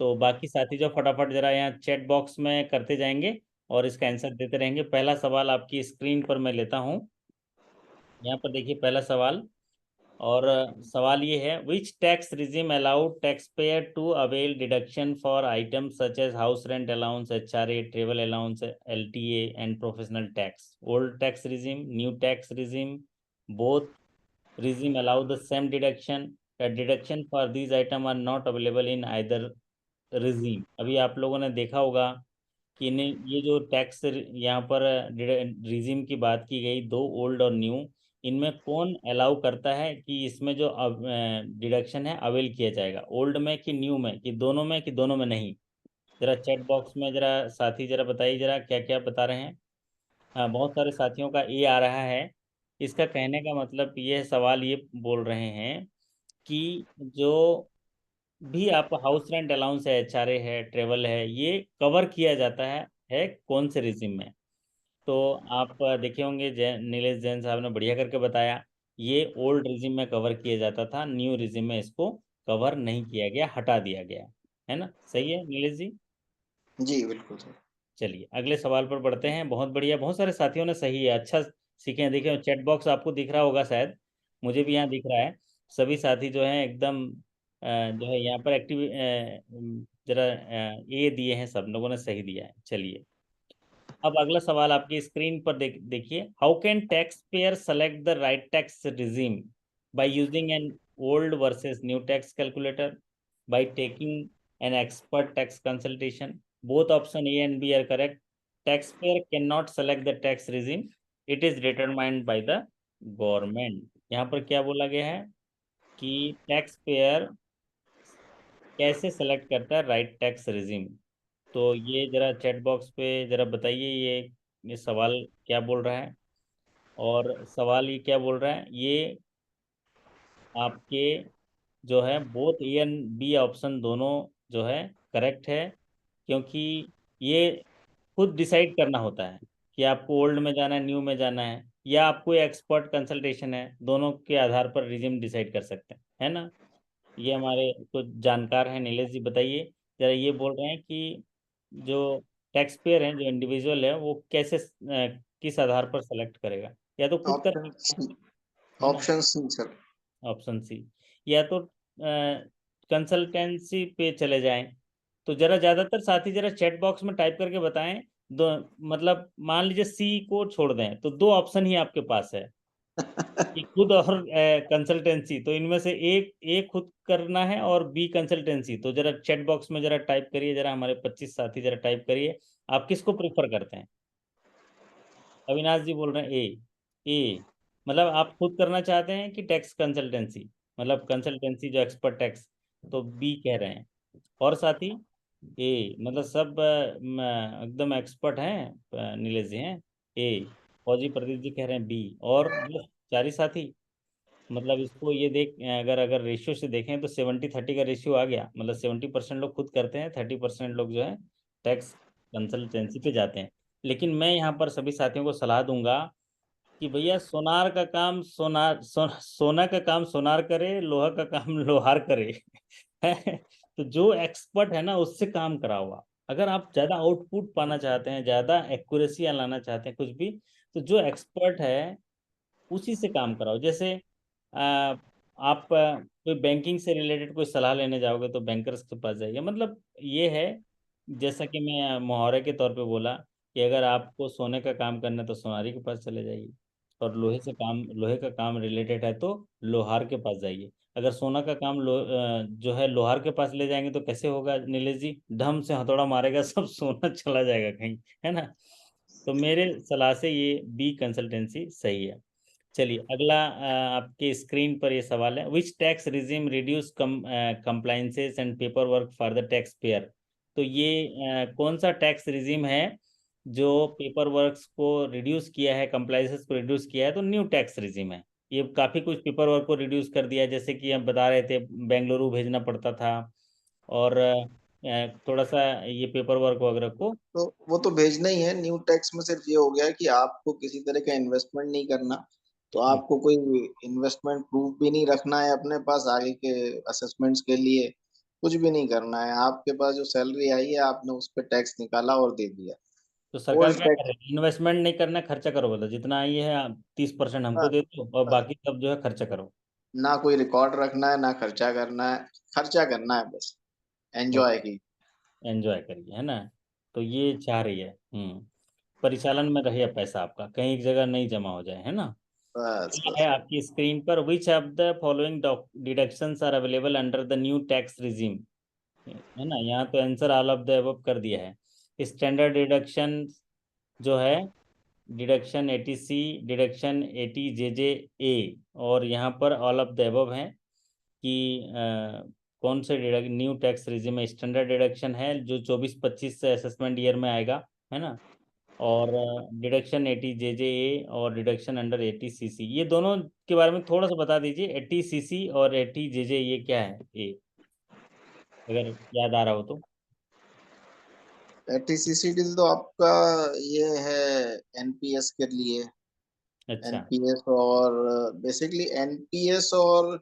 तो बाकी साथी जो फटाफट जरा यहाँ चैट बॉक्स में करते जाएंगे और इसका आंसर देते रहेंगे। पहला सवाल आपकी स्क्रीन पर मैं लेता हूँ। यहाँ पर देखिए पहला सवाल। और सवाल ये है, which tax regime allowed tax payer to avail deduction for items such as house rent allowance, HRA, travel allowance, LTA and professional tax? Old tax regime, new tax regime, both regime allow the same deduction, the deduction for these item are not available in either regime। अभी आप लोगों ने देखा होगा कि इन्हें ये जो टैक्स यहाँ पर रिजीम की बात की गई, दो ओल्ड और न्यू, इनमें कौन अलाउ करता है कि इसमें जो डिडक्शन है अवेल किया जाएगा, ओल्ड में कि न्यू में, कि दोनों में, कि दोनों में नहीं? जरा चैट बॉक्स में जरा साथी जरा बताइए जरा क्या क्या बता रहे हैं। हाँ, बहुत सारे साथियों का ए आ रहा है। इसका कहने का मतलब ये सवाल ये बोल रहे हैं कि जो भी आप हाउस रेंट अलाउंस है, HRA है, ट्रेवल है, ये कवर किया जाता है कौन से रिजिम में? तो आप देखे होंगे नीलेश जैन साहब ने बढ़िया करके बताया, ये ओल्ड रिजिम में कवर किया जाता था, न्यू रिजिम में इसको कवर नहीं किया गया, हटा दिया गया, है ना? सही है नीलेश जी? जी बिल्कुल सर। चलिए अगले सवाल पर बढ़ते हैं। बहुत बढ़िया, बहुत सारे साथियों ने सही है, अच्छा सीखे हैं। देखिए चैट बॉक्स आपको दिख रहा होगा शायद, मुझे भी यहाँ दिख रहा है। सभी साथी जो हैं एकदम जो है यहाँ पर एक्टिव जरा ए दिए हैं, सब लोगों ने सही दिया है। चलिए अब अगला सवाल आपकी स्क्रीन पर देखिए। How can tax payer select the right tax regime by using an old versus new tax calculator, by taking an expert tax consultation? Both option A and B are correct. Tax payer can not select the tax regime, it is determined by the government. यहाँ पर क्या बोला गया है कि टैक्स पेयर कैसे सेलेक्ट करता है राइट टैक्स रिजीम? तो ये जरा चैट बॉक्स पे जरा बताइए, ये सवाल क्या बोल रहा है, और सवाल ये क्या बोल रहा है, ये आपके जो है both A and B option दोनों जो है करेक्ट है, क्योंकि ये खुद डिसाइड करना होता है कि आपको ओल्ड में जाना है, न्यू में जाना है, या आपको एक्सपर्ट कंसल्टेशन है, दोनों के आधार पर रिजिम डिसाइड कर सकते हैं, है ना? ये हमारे कुछ जानकार हैं। नीलेश जी बताइए जरा, ये बोल रहे हैं कि जो टैक्स पेयर हैं, जो इंडिविजुअल है, वो कैसे किस आधार पर सेलेक्ट करेगा? या तो खुद ऑप्शन करेगा, सी। है ना? Option C sir. Option C. या तो कंसल्टेंसी पे चले जाएं। तो जरा ज़्यादातर साथी जरा चैट बॉक्स में टाइप करके बताएं। दो, मतलब मान लीजिए सी को छोड़ दें तो दो ऑप्शन ही आपके पास है कि खुद और कंसल्टेंसी। तो इनमें से एक ए खुद करना है और बी कंसल्टेंसी। तो जरा चैट बॉक्स में जरा टाइप करिए, जरा हमारे 25 साथी जरा टाइप करिए, आप किसको प्रेफर करते हैं? अविनाश जी बोल रहे हैं ए। ए मतलब आप खुद करना चाहते हैं कि टैक्स कंसल्टेंसी, मतलब कंसल्टेंसी जो एक्सपर्ट टैक्स? तो बी कह रहे हैं। और साथी ए, मतलब सब एकदम एक्सपर्ट हैं, नीलेश जी हैं ए। फौजी प्रदीप जी कह रहे हैं बी। और बस चार ही साथी। मतलब इसको ये देख, अगर अगर रेशियो से देखें तो 70-30 का रेशियो आ गया, मतलब 70% लोग खुद करते हैं, 30% लोग जो है टैक्स कंसल्टेंसी पे जाते हैं। लेकिन मैं यहाँ पर सभी साथियों को सलाह दूंगा कि भैया सोनार का काम सोना का काम सोनार करे, लोहा का काम लोहार करे। तो जो एक्सपर्ट है ना उससे काम कराओ आप। अगर आप ज़्यादा आउटपुट पाना चाहते हैं, ज़्यादा एक्यूरेसी लाना चाहते हैं कुछ भी, तो जो एक्सपर्ट है उसी से काम कराओ। जैसे आप कोई बैंकिंग से रिलेटेड कोई सलाह लेने जाओगे तो बैंकर्स के पास जाइए। मतलब ये है, जैसा कि मैं मुहावरे के तौर पे बोला कि अगर आपको सोने का काम करना है तो सोनारी के पास चले जाइए, और लोहे का काम रिलेटेड है तो लोहार के पास जाइए। अगर सोना का काम जो है लोहार के पास ले जाएंगे तो कैसे होगा नीलेश जी? ढम से हथौड़ा मारेगा, सब सोना चला जाएगा कहीं, है ना? तो मेरे सलाह से ये बी कंसल्टेंसी सही है। चलिए अगला आपके स्क्रीन पर ये सवाल है, which tax regime reduce compliances and paper work for the tax payer? तो ये कौन सा टैक्स रिजिम है जो पेपर वर्क्स को रिड्यूस किया है, कंप्लाइंसेस को रिड्यूस किया है? तो न्यू टैक्स रिजिम है। ये काफ़ी कुछ पेपर वर्क को रिड्यूस कर दिया है, जैसे कि हम बता रहे थे बेंगलुरु भेजना पड़ता था, और थोड़ा सा ये पेपर वर्क वगैरह को। तो वो तो भेजना ही है। न्यू टैक्स में सिर्फ ये हो गया कि आपको किसी तरह का इन्वेस्टमेंट नहीं करना, तो आपको कोई इन्वेस्टमेंट प्रूफ भी नहीं रखना है अपने पास आगे के असेसमेंट्स के लिए। कुछ भी नहीं करना है, आपके पास जो सैलरी आई है आपने उस पर टैक्स निकाला और दे दिया। तो सरकार ओल्ड क्या टैक्स। करे, इन्वेस्टमेंट नहीं करना, खर्चा करो, बोलो जितना आई है 30% हमको दे दो और बाकी सब जो है खर्चा करो। ना कोई रिकॉर्ड रखना है ना खर्चा करना है। खर्चा करना है बस। एंजॉय की। एंजॉय करिए, है ना? तो ये चाह रही है। परिचालन में रहे पैसा आपका, कहीं एक जगह नहीं जमा हो जाए, है ना? बस क्या है बस। आपकी स्क्रीन पर, which of the following deductions are available under the new tax regime? है ना? यहाँ तो answer all of the above कर दिया है। स्टैंडर्ड डिडक्शन जो है, डिडक्शन 80C, डिडक्शन 80JJA, और यहाँ पर ऑल ऑफ द अबव है कि कौन से डिडक्ट न्यू टैक्स रिजिम में स्टैंडर्ड डिडक्शन है जो 24-25 से असेसमेंट ईयर में आएगा, है ना? और डिडक्शन 80JJA और डिडक्शन अंडर 80CC, ये दोनों के बारे में थोड़ा सा बता दीजिए। 80CC और 80JJ ये क्या है, ये अगर याद आ रहा हो तो? एटीसीसीडी तो आपका ये है एनपीएस के लिए। अच्छा। एनपीएस और बेसिकली एनपीएस और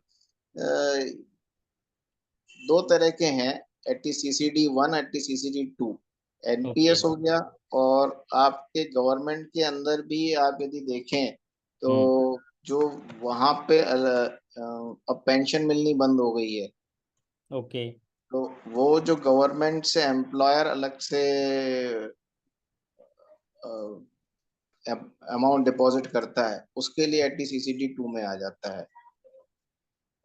दो तरह के हैं, एटीसीसीडी 1, एटीसीसीडी 2। ओके। एनपीएस हो गया, और आपके गवर्नमेंट के अंदर भी आप यदि देखें तो हम्म। जो वहां पे अब पेंशन मिलनी बंद हो गई है। ओके। तो वो जो गवर्नमेंट से एम्प्लॉयर अलग से अमाउंट डिपॉजिट करता है, उसके लिए एटीसीसीडी 2 में आ जाता है।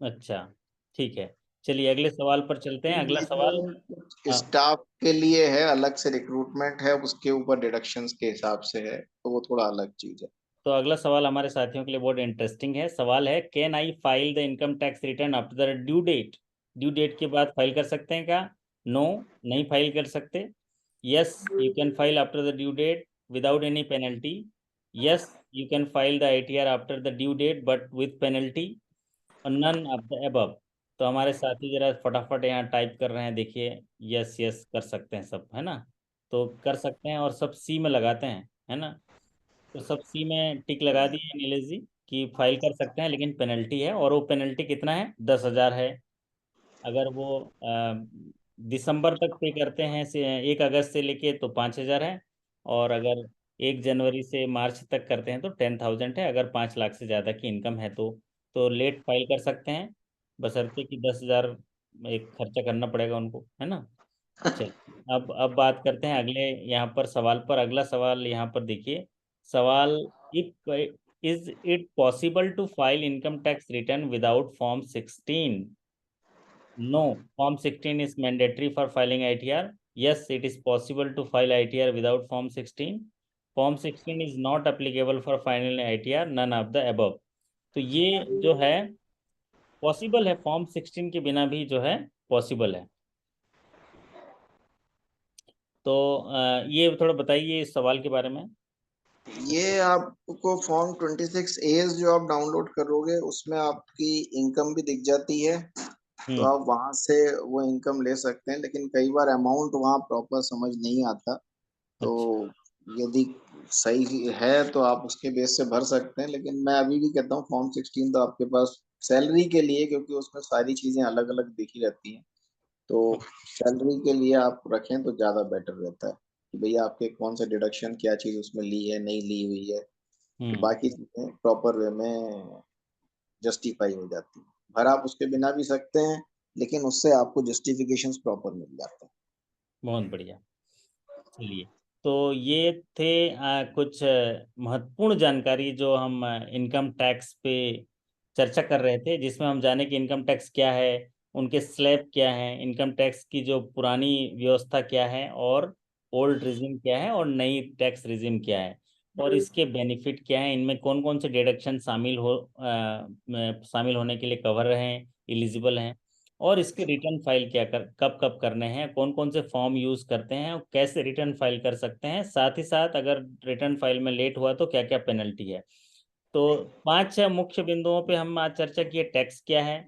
अच्छा, ठीक है। चलिए अगले सवाल पर चलते हैं। फिर अगला सवाल। ये कुछ हाँ, स्टाफ के लिए है, अलग से रिक्रूटमेंट है, उसके ऊपर डिडक्शंस के हिसाब से है, तो वो थोड़ा अलग चीज है। तो अगला सवाल हमारे साथियों के लिए बहुत इंटरेस्टिंग है। सवाल है, can I file the income tax return after the due date? Due date के बाद फाइल कर सकते हैं क्या? नो, नहीं फाइल कर सकते। Yes, you can file after the due date without any penalty. Yes, you can file the ITR after the due date but with penalty, और नन ऑफ द अबव। तो हमारे साथी जरा फटाफट यहाँ टाइप कर रहे हैं, देखिए। यस यस कर सकते हैं सब, है ना? तो कर सकते हैं और सब सी में लगाते हैं, है ना? तो सब सी में टिक लगा दिए नीलेश जी कि फाइल कर सकते हैं, लेकिन पेनल्टी है। और वो पेनल्टी कितना है? 10,000 है। अगर वो दिसंबर तक पे करते हैं से 1 अगस्त से लेके, तो 5,000 है। और अगर 1 जनवरी से मार्च तक करते हैं तो 10,000 है, अगर 5 लाख से ज़्यादा की इनकम है तो लेट फाइल कर सकते हैं, बशर्ते कि 10,000 एक खर्चा करना पड़ेगा उनको, है ना? चलिए, अब बात करते हैं अगले यहाँ पर सवाल पर। अगला सवाल यहाँ पर देखिए। सवाल, if is it possible to file income tax return without form 16? No, form 16 is mandatory for filing ITR. Yes, it is possible to file ITR without Form 16. Form 16 is not applicable for filing ITR, none of the above. तो ये जो है पॉसिबल है, Form 16 के बिना भी जो है पॉसिबल है। तो ये थोड़ा बताइए इस सवाल के बारे में। ये आपको फॉर्म 26 एज जो आप डाउनलोड करोगे, उसमें आपकी इनकम भी दिख जाती है, तो हम्म। आप वहां से वो इनकम ले सकते हैं। लेकिन कई बार अमाउंट वहाँ प्रॉपर समझ नहीं आता, तो अच्छा। यदि सही है तो आप उसके बेस से भर सकते हैं। लेकिन मैं अभी भी कहता हूँ फॉर्म 16 तो आपके पास सैलरी के लिए, क्योंकि उसमें सारी चीजें अलग अलग दिखी रहती हैं, तो सैलरी के लिए आप रखें तो ज्यादा बेटर रहता है कि भैया आपके कौन सा डिडक्शन, क्या चीज उसमें ली है, नहीं ली हुई है, तो हम्म। बाकी चीजें प्रॉपर वे में जस्टिफाई हो जाती है। भर आप उसके बिना भी सकते हैं, लेकिन उससे आपको जस्टिफिकेशंस प्रॉपर मिल जाते हैं। बहुत बढ़िया। चलिए, तो ये थे कुछ महत्वपूर्ण जानकारी जो हम इनकम टैक्स पे चर्चा कर रहे थे, जिसमें हम जाने कि इनकम टैक्स क्या है, उनके स्लैब क्या है, इनकम टैक्स की जो पुरानी व्यवस्था क्या है, और ओल्ड रिजिम क्या है, और नई टैक्स रिजिम क्या है, और इसके बेनिफिट क्या है, इनमें कौन कौन से डिडक्शन शामिल होने के लिए कवर हैं, एलिजिबल हैं, और इसके रिटर्न फाइल क्या कब कब करने हैं, कौन कौन से फॉर्म यूज करते हैं, और कैसे रिटर्न फाइल कर सकते हैं, साथ ही साथ अगर रिटर्न फाइल में लेट हुआ तो क्या क्या पेनल्टी है। तो 5 मुख्य बिंदुओं पे हम आज चर्चा की। टैक्स क्या है,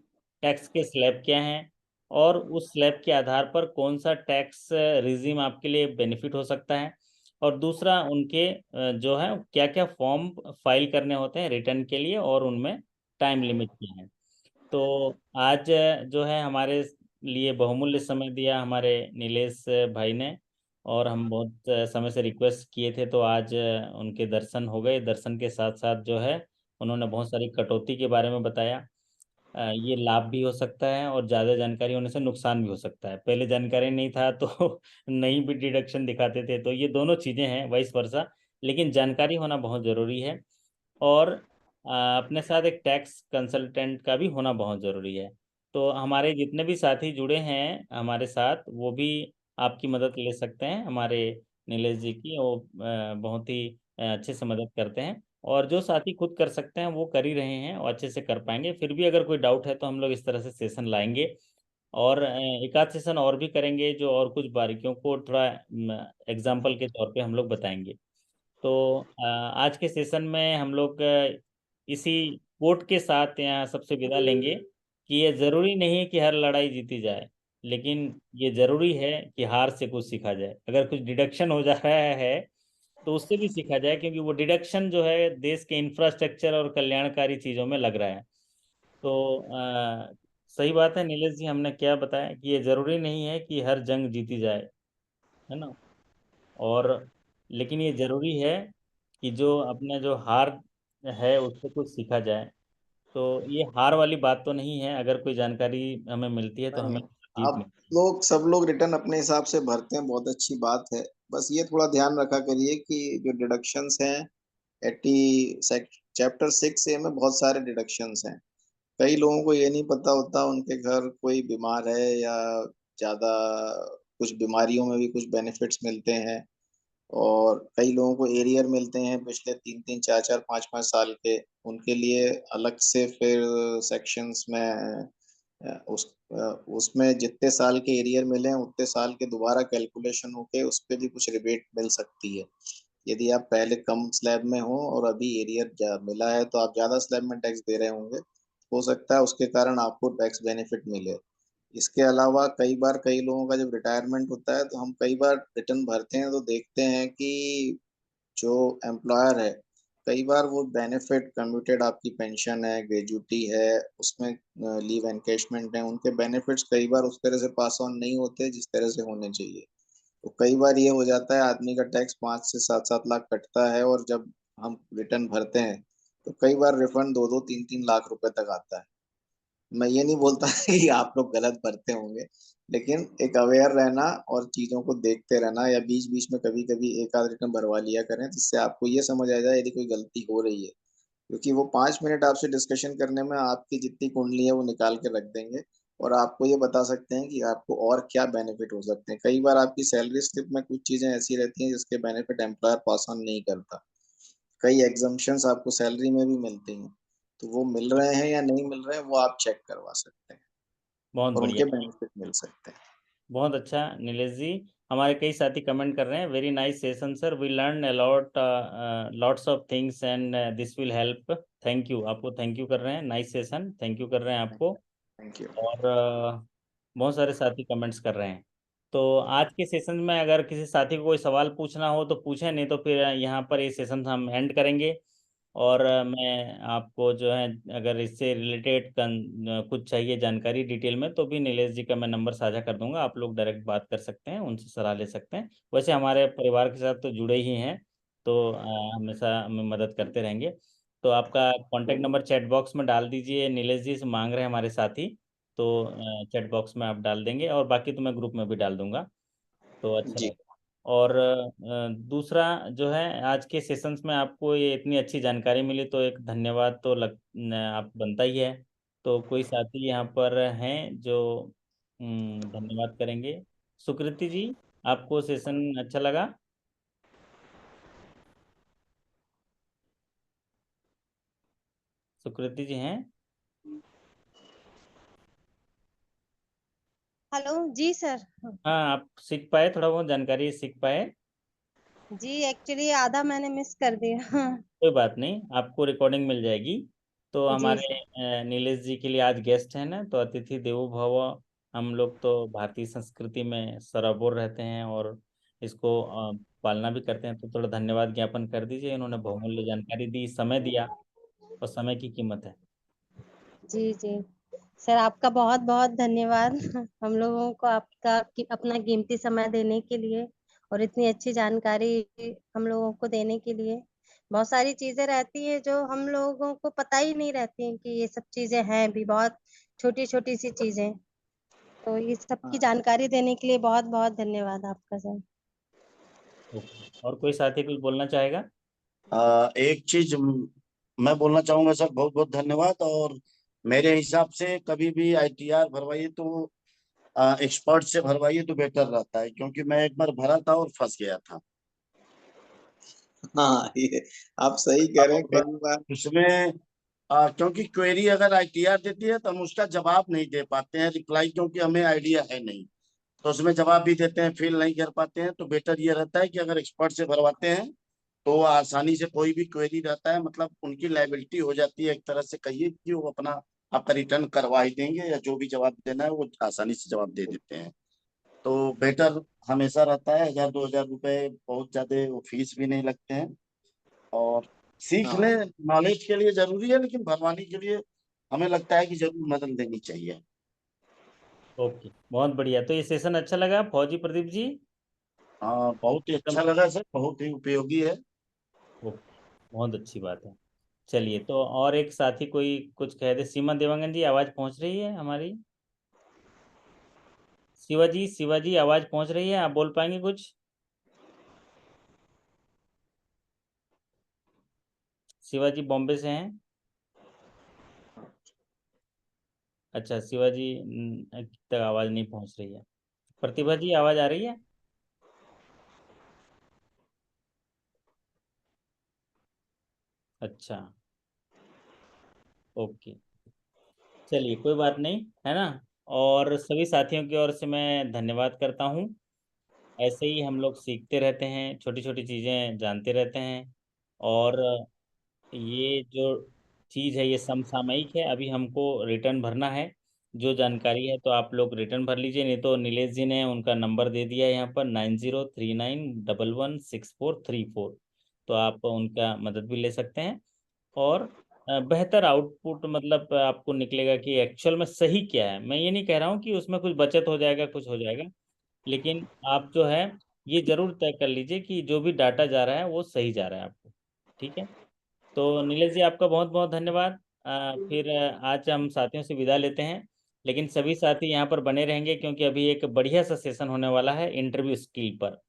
टैक्स के स्लैब क्या हैं, और उस स्लैब के आधार पर कौन सा टैक्स रिजीम आपके लिए बेनिफिट हो सकता है, और दूसरा उनके जो है क्या क्या फॉर्म फाइल करने होते हैं रिटर्न के लिए, और उनमें टाइम लिमिट क्या है। तो आज जो है हमारे लिए बहुमूल्य समय दिया हमारे नीलेश भाई ने, और हम बहुत समय से रिक्वेस्ट किए थे, तो आज उनके दर्शन हो गए। दर्शन के साथ साथ जो है उन्होंने बहुत सारी कटौती के बारे में बताया। ये लाभ भी हो सकता है, और ज़्यादा जानकारी होने से नुकसान भी हो सकता है। पहले जानकारी नहीं था तो नहीं भी डिडक्शन दिखाते थे, तो ये दोनों चीज़ें हैं, वाइस वर्सा। लेकिन जानकारी होना बहुत ज़रूरी है। और अपने साथ एक टैक्स कंसल्टेंट का भी होना बहुत ज़रूरी है। तो हमारे जितने भी साथी जुड़े हैं हमारे साथ, वो भी आपकी मदद ले सकते हैं, हमारे नीलेश जी की। वो बहुत ही अच्छे से मदद करते हैं, और जो साथी खुद कर सकते हैं वो कर ही रहे हैं और अच्छे से कर पाएंगे। फिर भी अगर कोई डाउट है तो हम लोग इस तरह से सेशन लाएंगे, और एक आध सेशन और भी करेंगे, जो और कुछ बारीकियों को थोड़ा एग्जाम्पल के तौर पे हम लोग बताएंगे। तो आज के सेशन में हम लोग इसी कोट के साथ यहाँ सबसे विदा लेंगे कि ये ज़रूरी नहीं है कि हर लड़ाई जीती जाए। लेकिन ये जरूरी है कि हार से कुछ सीखा जाए। अगर कुछ डिडक्शन हो जा रहा है तो उससे भी सीखा जाए, क्योंकि वो डिडक्शन जो है देश के इंफ्रास्ट्रक्चर और कल्याणकारी चीजों में लग रहा है। तो सही बात है नीलेश जी, हमने क्या बताया कि ये जरूरी नहीं है कि हर जंग जीती जाए, है ना। और लेकिन ये जरूरी है कि जो अपने जो हार है उससे कुछ सीखा जाए। तो ये हार वाली बात तो नहीं है, अगर कोई जानकारी हमें मिलती है तो नहीं, हमें जीतनी आप चाहिए। लोग सब लोग रिटर्न अपने हिसाब से भरते हैं, बहुत अच्छी बात है। बस ये थोड़ा ध्यान रखा करिए कि जो डिडक्शंस हैं 80 चैप्टर 6 ए में बहुत सारे डिडक्शंस हैं। कई लोगों को ये नहीं पता होता उनके घर कोई बीमार है या ज्यादा कुछ बीमारियों में भी कुछ बेनिफिट्स मिलते हैं। और कई लोगों को एरियर मिलते हैं पिछले 3 3 4 4 5 5 साल के, उनके लिए अलग से फिर सेक्शंस में उसमें जितने साल के एरियर मिले हैं उतने साल के दोबारा कैलकुलेशन होके उस पर भी कुछ रिबेट मिल सकती है। यदि आप पहले कम स्लैब में हो और अभी एरियर मिला है तो आप ज्यादा स्लैब में टैक्स दे रहे होंगे, हो सकता है उसके कारण आपको टैक्स बेनिफिट मिले। इसके अलावा कई बार कई लोगों का जब रिटायरमेंट होता है तो हम कई बार रिटर्न भरते हैं तो देखते हैं कि जो एम्प्लॉयर है कई बार वो बेनिफिट कम्यूटेड आपकी पेंशन है, ग्रेजुटी है, उसमें लीव एनकेशमेंट है, उनके बेनिफिट्स कई बार उस तरह से पास ऑन नहीं होते जिस तरह से होने चाहिए। तो कई बार ये हो जाता है आदमी का टैक्स 5 से 7 7 लाख कटता है और जब हम रिटर्न भरते हैं तो कई बार रिफंड 2 2 3 3 लाख रुपए तक आता है। मैं ये नहीं बोलता कि आप लोग गलत भरते होंगे, लेकिन एक अवेयर रहना और चीजों को देखते रहना, या बीच बीच में कभी कभी एक आध रिटर्न भरवा लिया करें जिससे आपको ये समझ आ जाए यदि कोई गलती हो रही है। क्योंकि वो 5 मिनट आपसे डिस्कशन करने में आपकी जितनी कुंडली है वो निकाल के रख देंगे और आपको ये बता सकते हैं कि आपको और क्या बेनिफिट हो सकते हैं। कई बार आपकी सैलरी स्लिप में कुछ चीजें ऐसी रहती हैं जिसके बेनिफिट एम्प्लॉयर पास ऑन नहीं करता। कई एग्जम्पशंस आपको सैलरी में भी मिलती हैं, तो वो मिल रहे हैं या नहीं मिल रहे हैं वो आप चेक करवा सकते हैं बहुत और बढ़िया। उनके बेनिफिट मिल सकते हैं। बहुत अच्छा नीलेश जी। हमारे कई साथी कमेंट कर रहे हैं, very nice session sir, we learn a lot lots of things and this will help. Thank you, आपको थैंक यू कर रहे हैं, नाइस सेशन, थैंक यू कर रहे हैं आपको। Thank you. और बहुत सारे साथी कमेंट्स कर रहे हैं। तो आज के सेशन में अगर किसी साथी को कोई सवाल पूछना हो तो पूछें, नहीं तो फिर यहाँ पर ये सेशन हम एंड करेंगे। और मैं आपको जो है अगर इससे रिलेटेड कुछ चाहिए जानकारी डिटेल में तो भी नीलेश जी का मैं नंबर साझा कर दूंगा, आप लोग डायरेक्ट बात कर सकते हैं, उनसे सलाह ले सकते हैं। वैसे हमारे परिवार के साथ तो जुड़े ही हैं, तो हमेशा हमें मदद करते रहेंगे। तो आपका कॉन्टैक्ट नंबर चैट बॉक्स में डाल दीजिए, नीलेश जी से मांग रहे हैं हमारे साथी। तो चैट बॉक्स में आप डाल देंगे और बाकी तो मैं ग्रुप में भी डाल दूंगा, तो अच्छा जी रहेगा। और दूसरा जो है, आज के सेशंस में आपको ये इतनी अच्छी जानकारी मिली तो एक धन्यवाद तो आप बनता ही है। तो कोई साथी यहाँ पर हैं जो धन्यवाद करेंगे। सुकृति जी, आपको सेशन अच्छा लगा? सुकृति जी हैं? हेलो जी सर। हाँ, आप सीख पाए, थोड़ा बहुत जानकारी सीख पाए? जी एक्चुअली आधा मैंने मिस कर दिया। कोई बात नहीं, आपको रिकॉर्डिंग मिल जाएगी। तो जी हमारे सर। नीलेश जी के लिए आज गेस्ट हैं ना, तो अतिथि देवो भव। हम लोग तो भारतीय संस्कृति में सराबोर रहते हैं और इसको पालना भी करते हैं, तो थोड़ा धन्यवाद ज्ञापन कर दीजिए, इन्होंने बहुमूल्य जानकारी दी, समय दिया, और समय की कीमत है। जी जी सर, आपका बहुत बहुत धन्यवाद। हम लोगों को अपना कीमती समय देने के लिए और इतनी अच्छी जानकारी हम लोगों को देने के लिए। बहुत सारी चीजें रहती है जो हम लोगों को पता ही नहीं रहती हैं कि ये सब चीजें हैं भी, बहुत छोटी छोटी सी चीजें। तो ये सब की हाँ, जानकारी देने के लिए बहुत बहुत धन्यवाद आपका सर। ओके, और कोई साथी कुछ बोलना चाहेगा? एक चीज मैं बोलना चाहूंगा सर, बहुत बहुत धन्यवाद। और मेरे हिसाब से कभी भी आईटीआर भरवाइए तो एक्सपर्ट से भरवाइए तो बेटर रहता है, क्योंकि मैं एक बार भरा था और फंस गया था। हाँ, ये आप सही कह रहे हैं और कई बार। उसमें क्योंकि क्वेरी अगर आईटीआर देती है तो हम उसका जवाब नहीं दे पाते हैं, रिप्लाई, क्योंकि हमें आइडिया है नहीं। तो उसमें जवाब भी देते हैं, फिल नहीं कर पाते हैं। तो बेटर ये रहता है कि अगर एक्सपर्ट से भरवाते हैं तो आसानी से कोई भी क्वेरी रहता है, मतलब उनकी लाइबिलिटी हो जाती है एक तरह से, कहिए कि वो अपना आपका रिटर्न करवा ही देंगे, या जो भी जवाब देना है वो आसानी से जवाब दे देते हैं। तो बेटर हमेशा रहता है। 1,000-2,000 रुपए बहुत ज्यादा वो फीस भी नहीं लगते हैं, और सीखने हाँ नॉलेज के लिए जरूरी है, लेकिन भरवाने के लिए हमें लगता है कि जरूर मदद देनी चाहिए। ओके, बहुत बढ़िया। तो ये सेशन अच्छा लगा फौजी प्रदीप जी? हाँ, बहुत ही एकदम। अच्छा लगा सर, बहुत ही उपयोगी है। ओके, बहुत अच्छी बात है। चलिए, तो और एक साथी कोई कुछ कह दे। सीमा देवांगन जी, आवाज पहुंच रही है हमारी? शिवाजी, शिवाजी, आवाज पहुंच रही है? आप बोल पाएंगे कुछ? शिवाजी बॉम्बे से हैं? अच्छा, शिवाजी तक आवाज नहीं पहुंच रही है। प्रतिभा जी, आवाज आ रही है? अच्छा, ओके, चलिए, कोई बात नहीं, है ना। और सभी साथियों की ओर से मैं धन्यवाद करता हूँ। ऐसे ही हम लोग सीखते रहते हैं, छोटी छोटी चीज़ें जानते रहते हैं। और ये जो चीज़ है ये समसामयिक है, अभी हमको रिटर्न भरना है। जो जानकारी है तो आप लोग रिटर्न भर लीजिए, नहीं तो नीलेश जी ने उनका नंबर दे दिया है यहाँ पर 9039116434। तो आप उनका मदद भी ले सकते हैं। और बेहतर आउटपुट मतलब आपको निकलेगा कि एक्चुअल में सही क्या है। मैं ये नहीं कह रहा हूँ कि उसमें कुछ बचत हो जाएगा, कुछ हो जाएगा, लेकिन आप जो है ये जरूर तय कर लीजिए कि जो भी डाटा जा रहा है वो सही जा रहा है आपको। ठीक है। तो नीलेश जी, आपका बहुत बहुत धन्यवाद। फिर आज हम साथियों से विदा लेते हैं, लेकिन सभी साथी यहाँ पर बने रहेंगे क्योंकि अभी एक बढ़िया सा सेशन होने वाला है इंटरव्यू स्किल पर।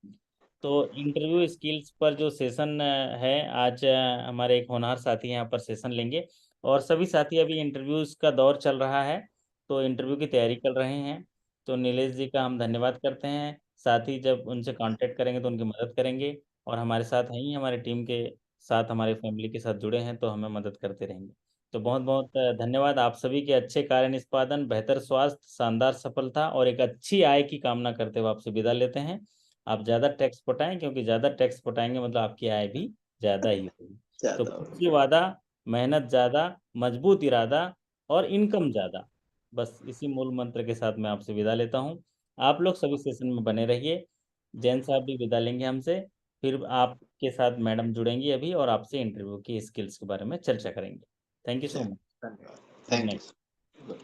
तो इंटरव्यू स्किल्स पर जो सेशन है आज, हमारे एक होनहार साथी यहाँ पर सेशन लेंगे। और सभी साथी अभी इंटरव्यूज का दौर चल रहा है, तो इंटरव्यू की तैयारी कर रहे हैं। तो नीलेश जी का हम धन्यवाद करते हैं। साथ ही जब उनसे कांटेक्ट करेंगे तो उनकी मदद करेंगे, और हमारे साथ हैं ही, हमारे टीम के साथ, हमारे फैमिली के साथ जुड़े हैं, तो हमें मदद करते रहेंगे। तो बहुत बहुत धन्यवाद आप सभी के। अच्छे कार्य निष्पादन, बेहतर स्वास्थ्य, शानदार सफलता और एक अच्छी आय की कामना करते हुए आपसे विदा लेते हैं। आप ज़्यादा टैक्स पटाएं, क्योंकि ज़्यादा टैक्स पटाएंगे मतलब आपकी आय भी ज़्यादा ही होगी। तो ज्यादा खुद होगी। से वादा, मेहनत ज़्यादा, मजबूत इरादा और इनकम ज़्यादा, बस इसी मूल मंत्र के साथ मैं आपसे विदा लेता हूँ। आप लोग सभी सेशन में बने रहिए। जैन साहब भी विदा लेंगे हमसे। फिर आपके साथ मैडम जुड़ेंगी अभी, और आपसे इंटरव्यू की स्किल्स के बारे में चर्चा करेंगे। थैंक यू सो चलिए, मच। धन्यवाद। Good thank night. यू।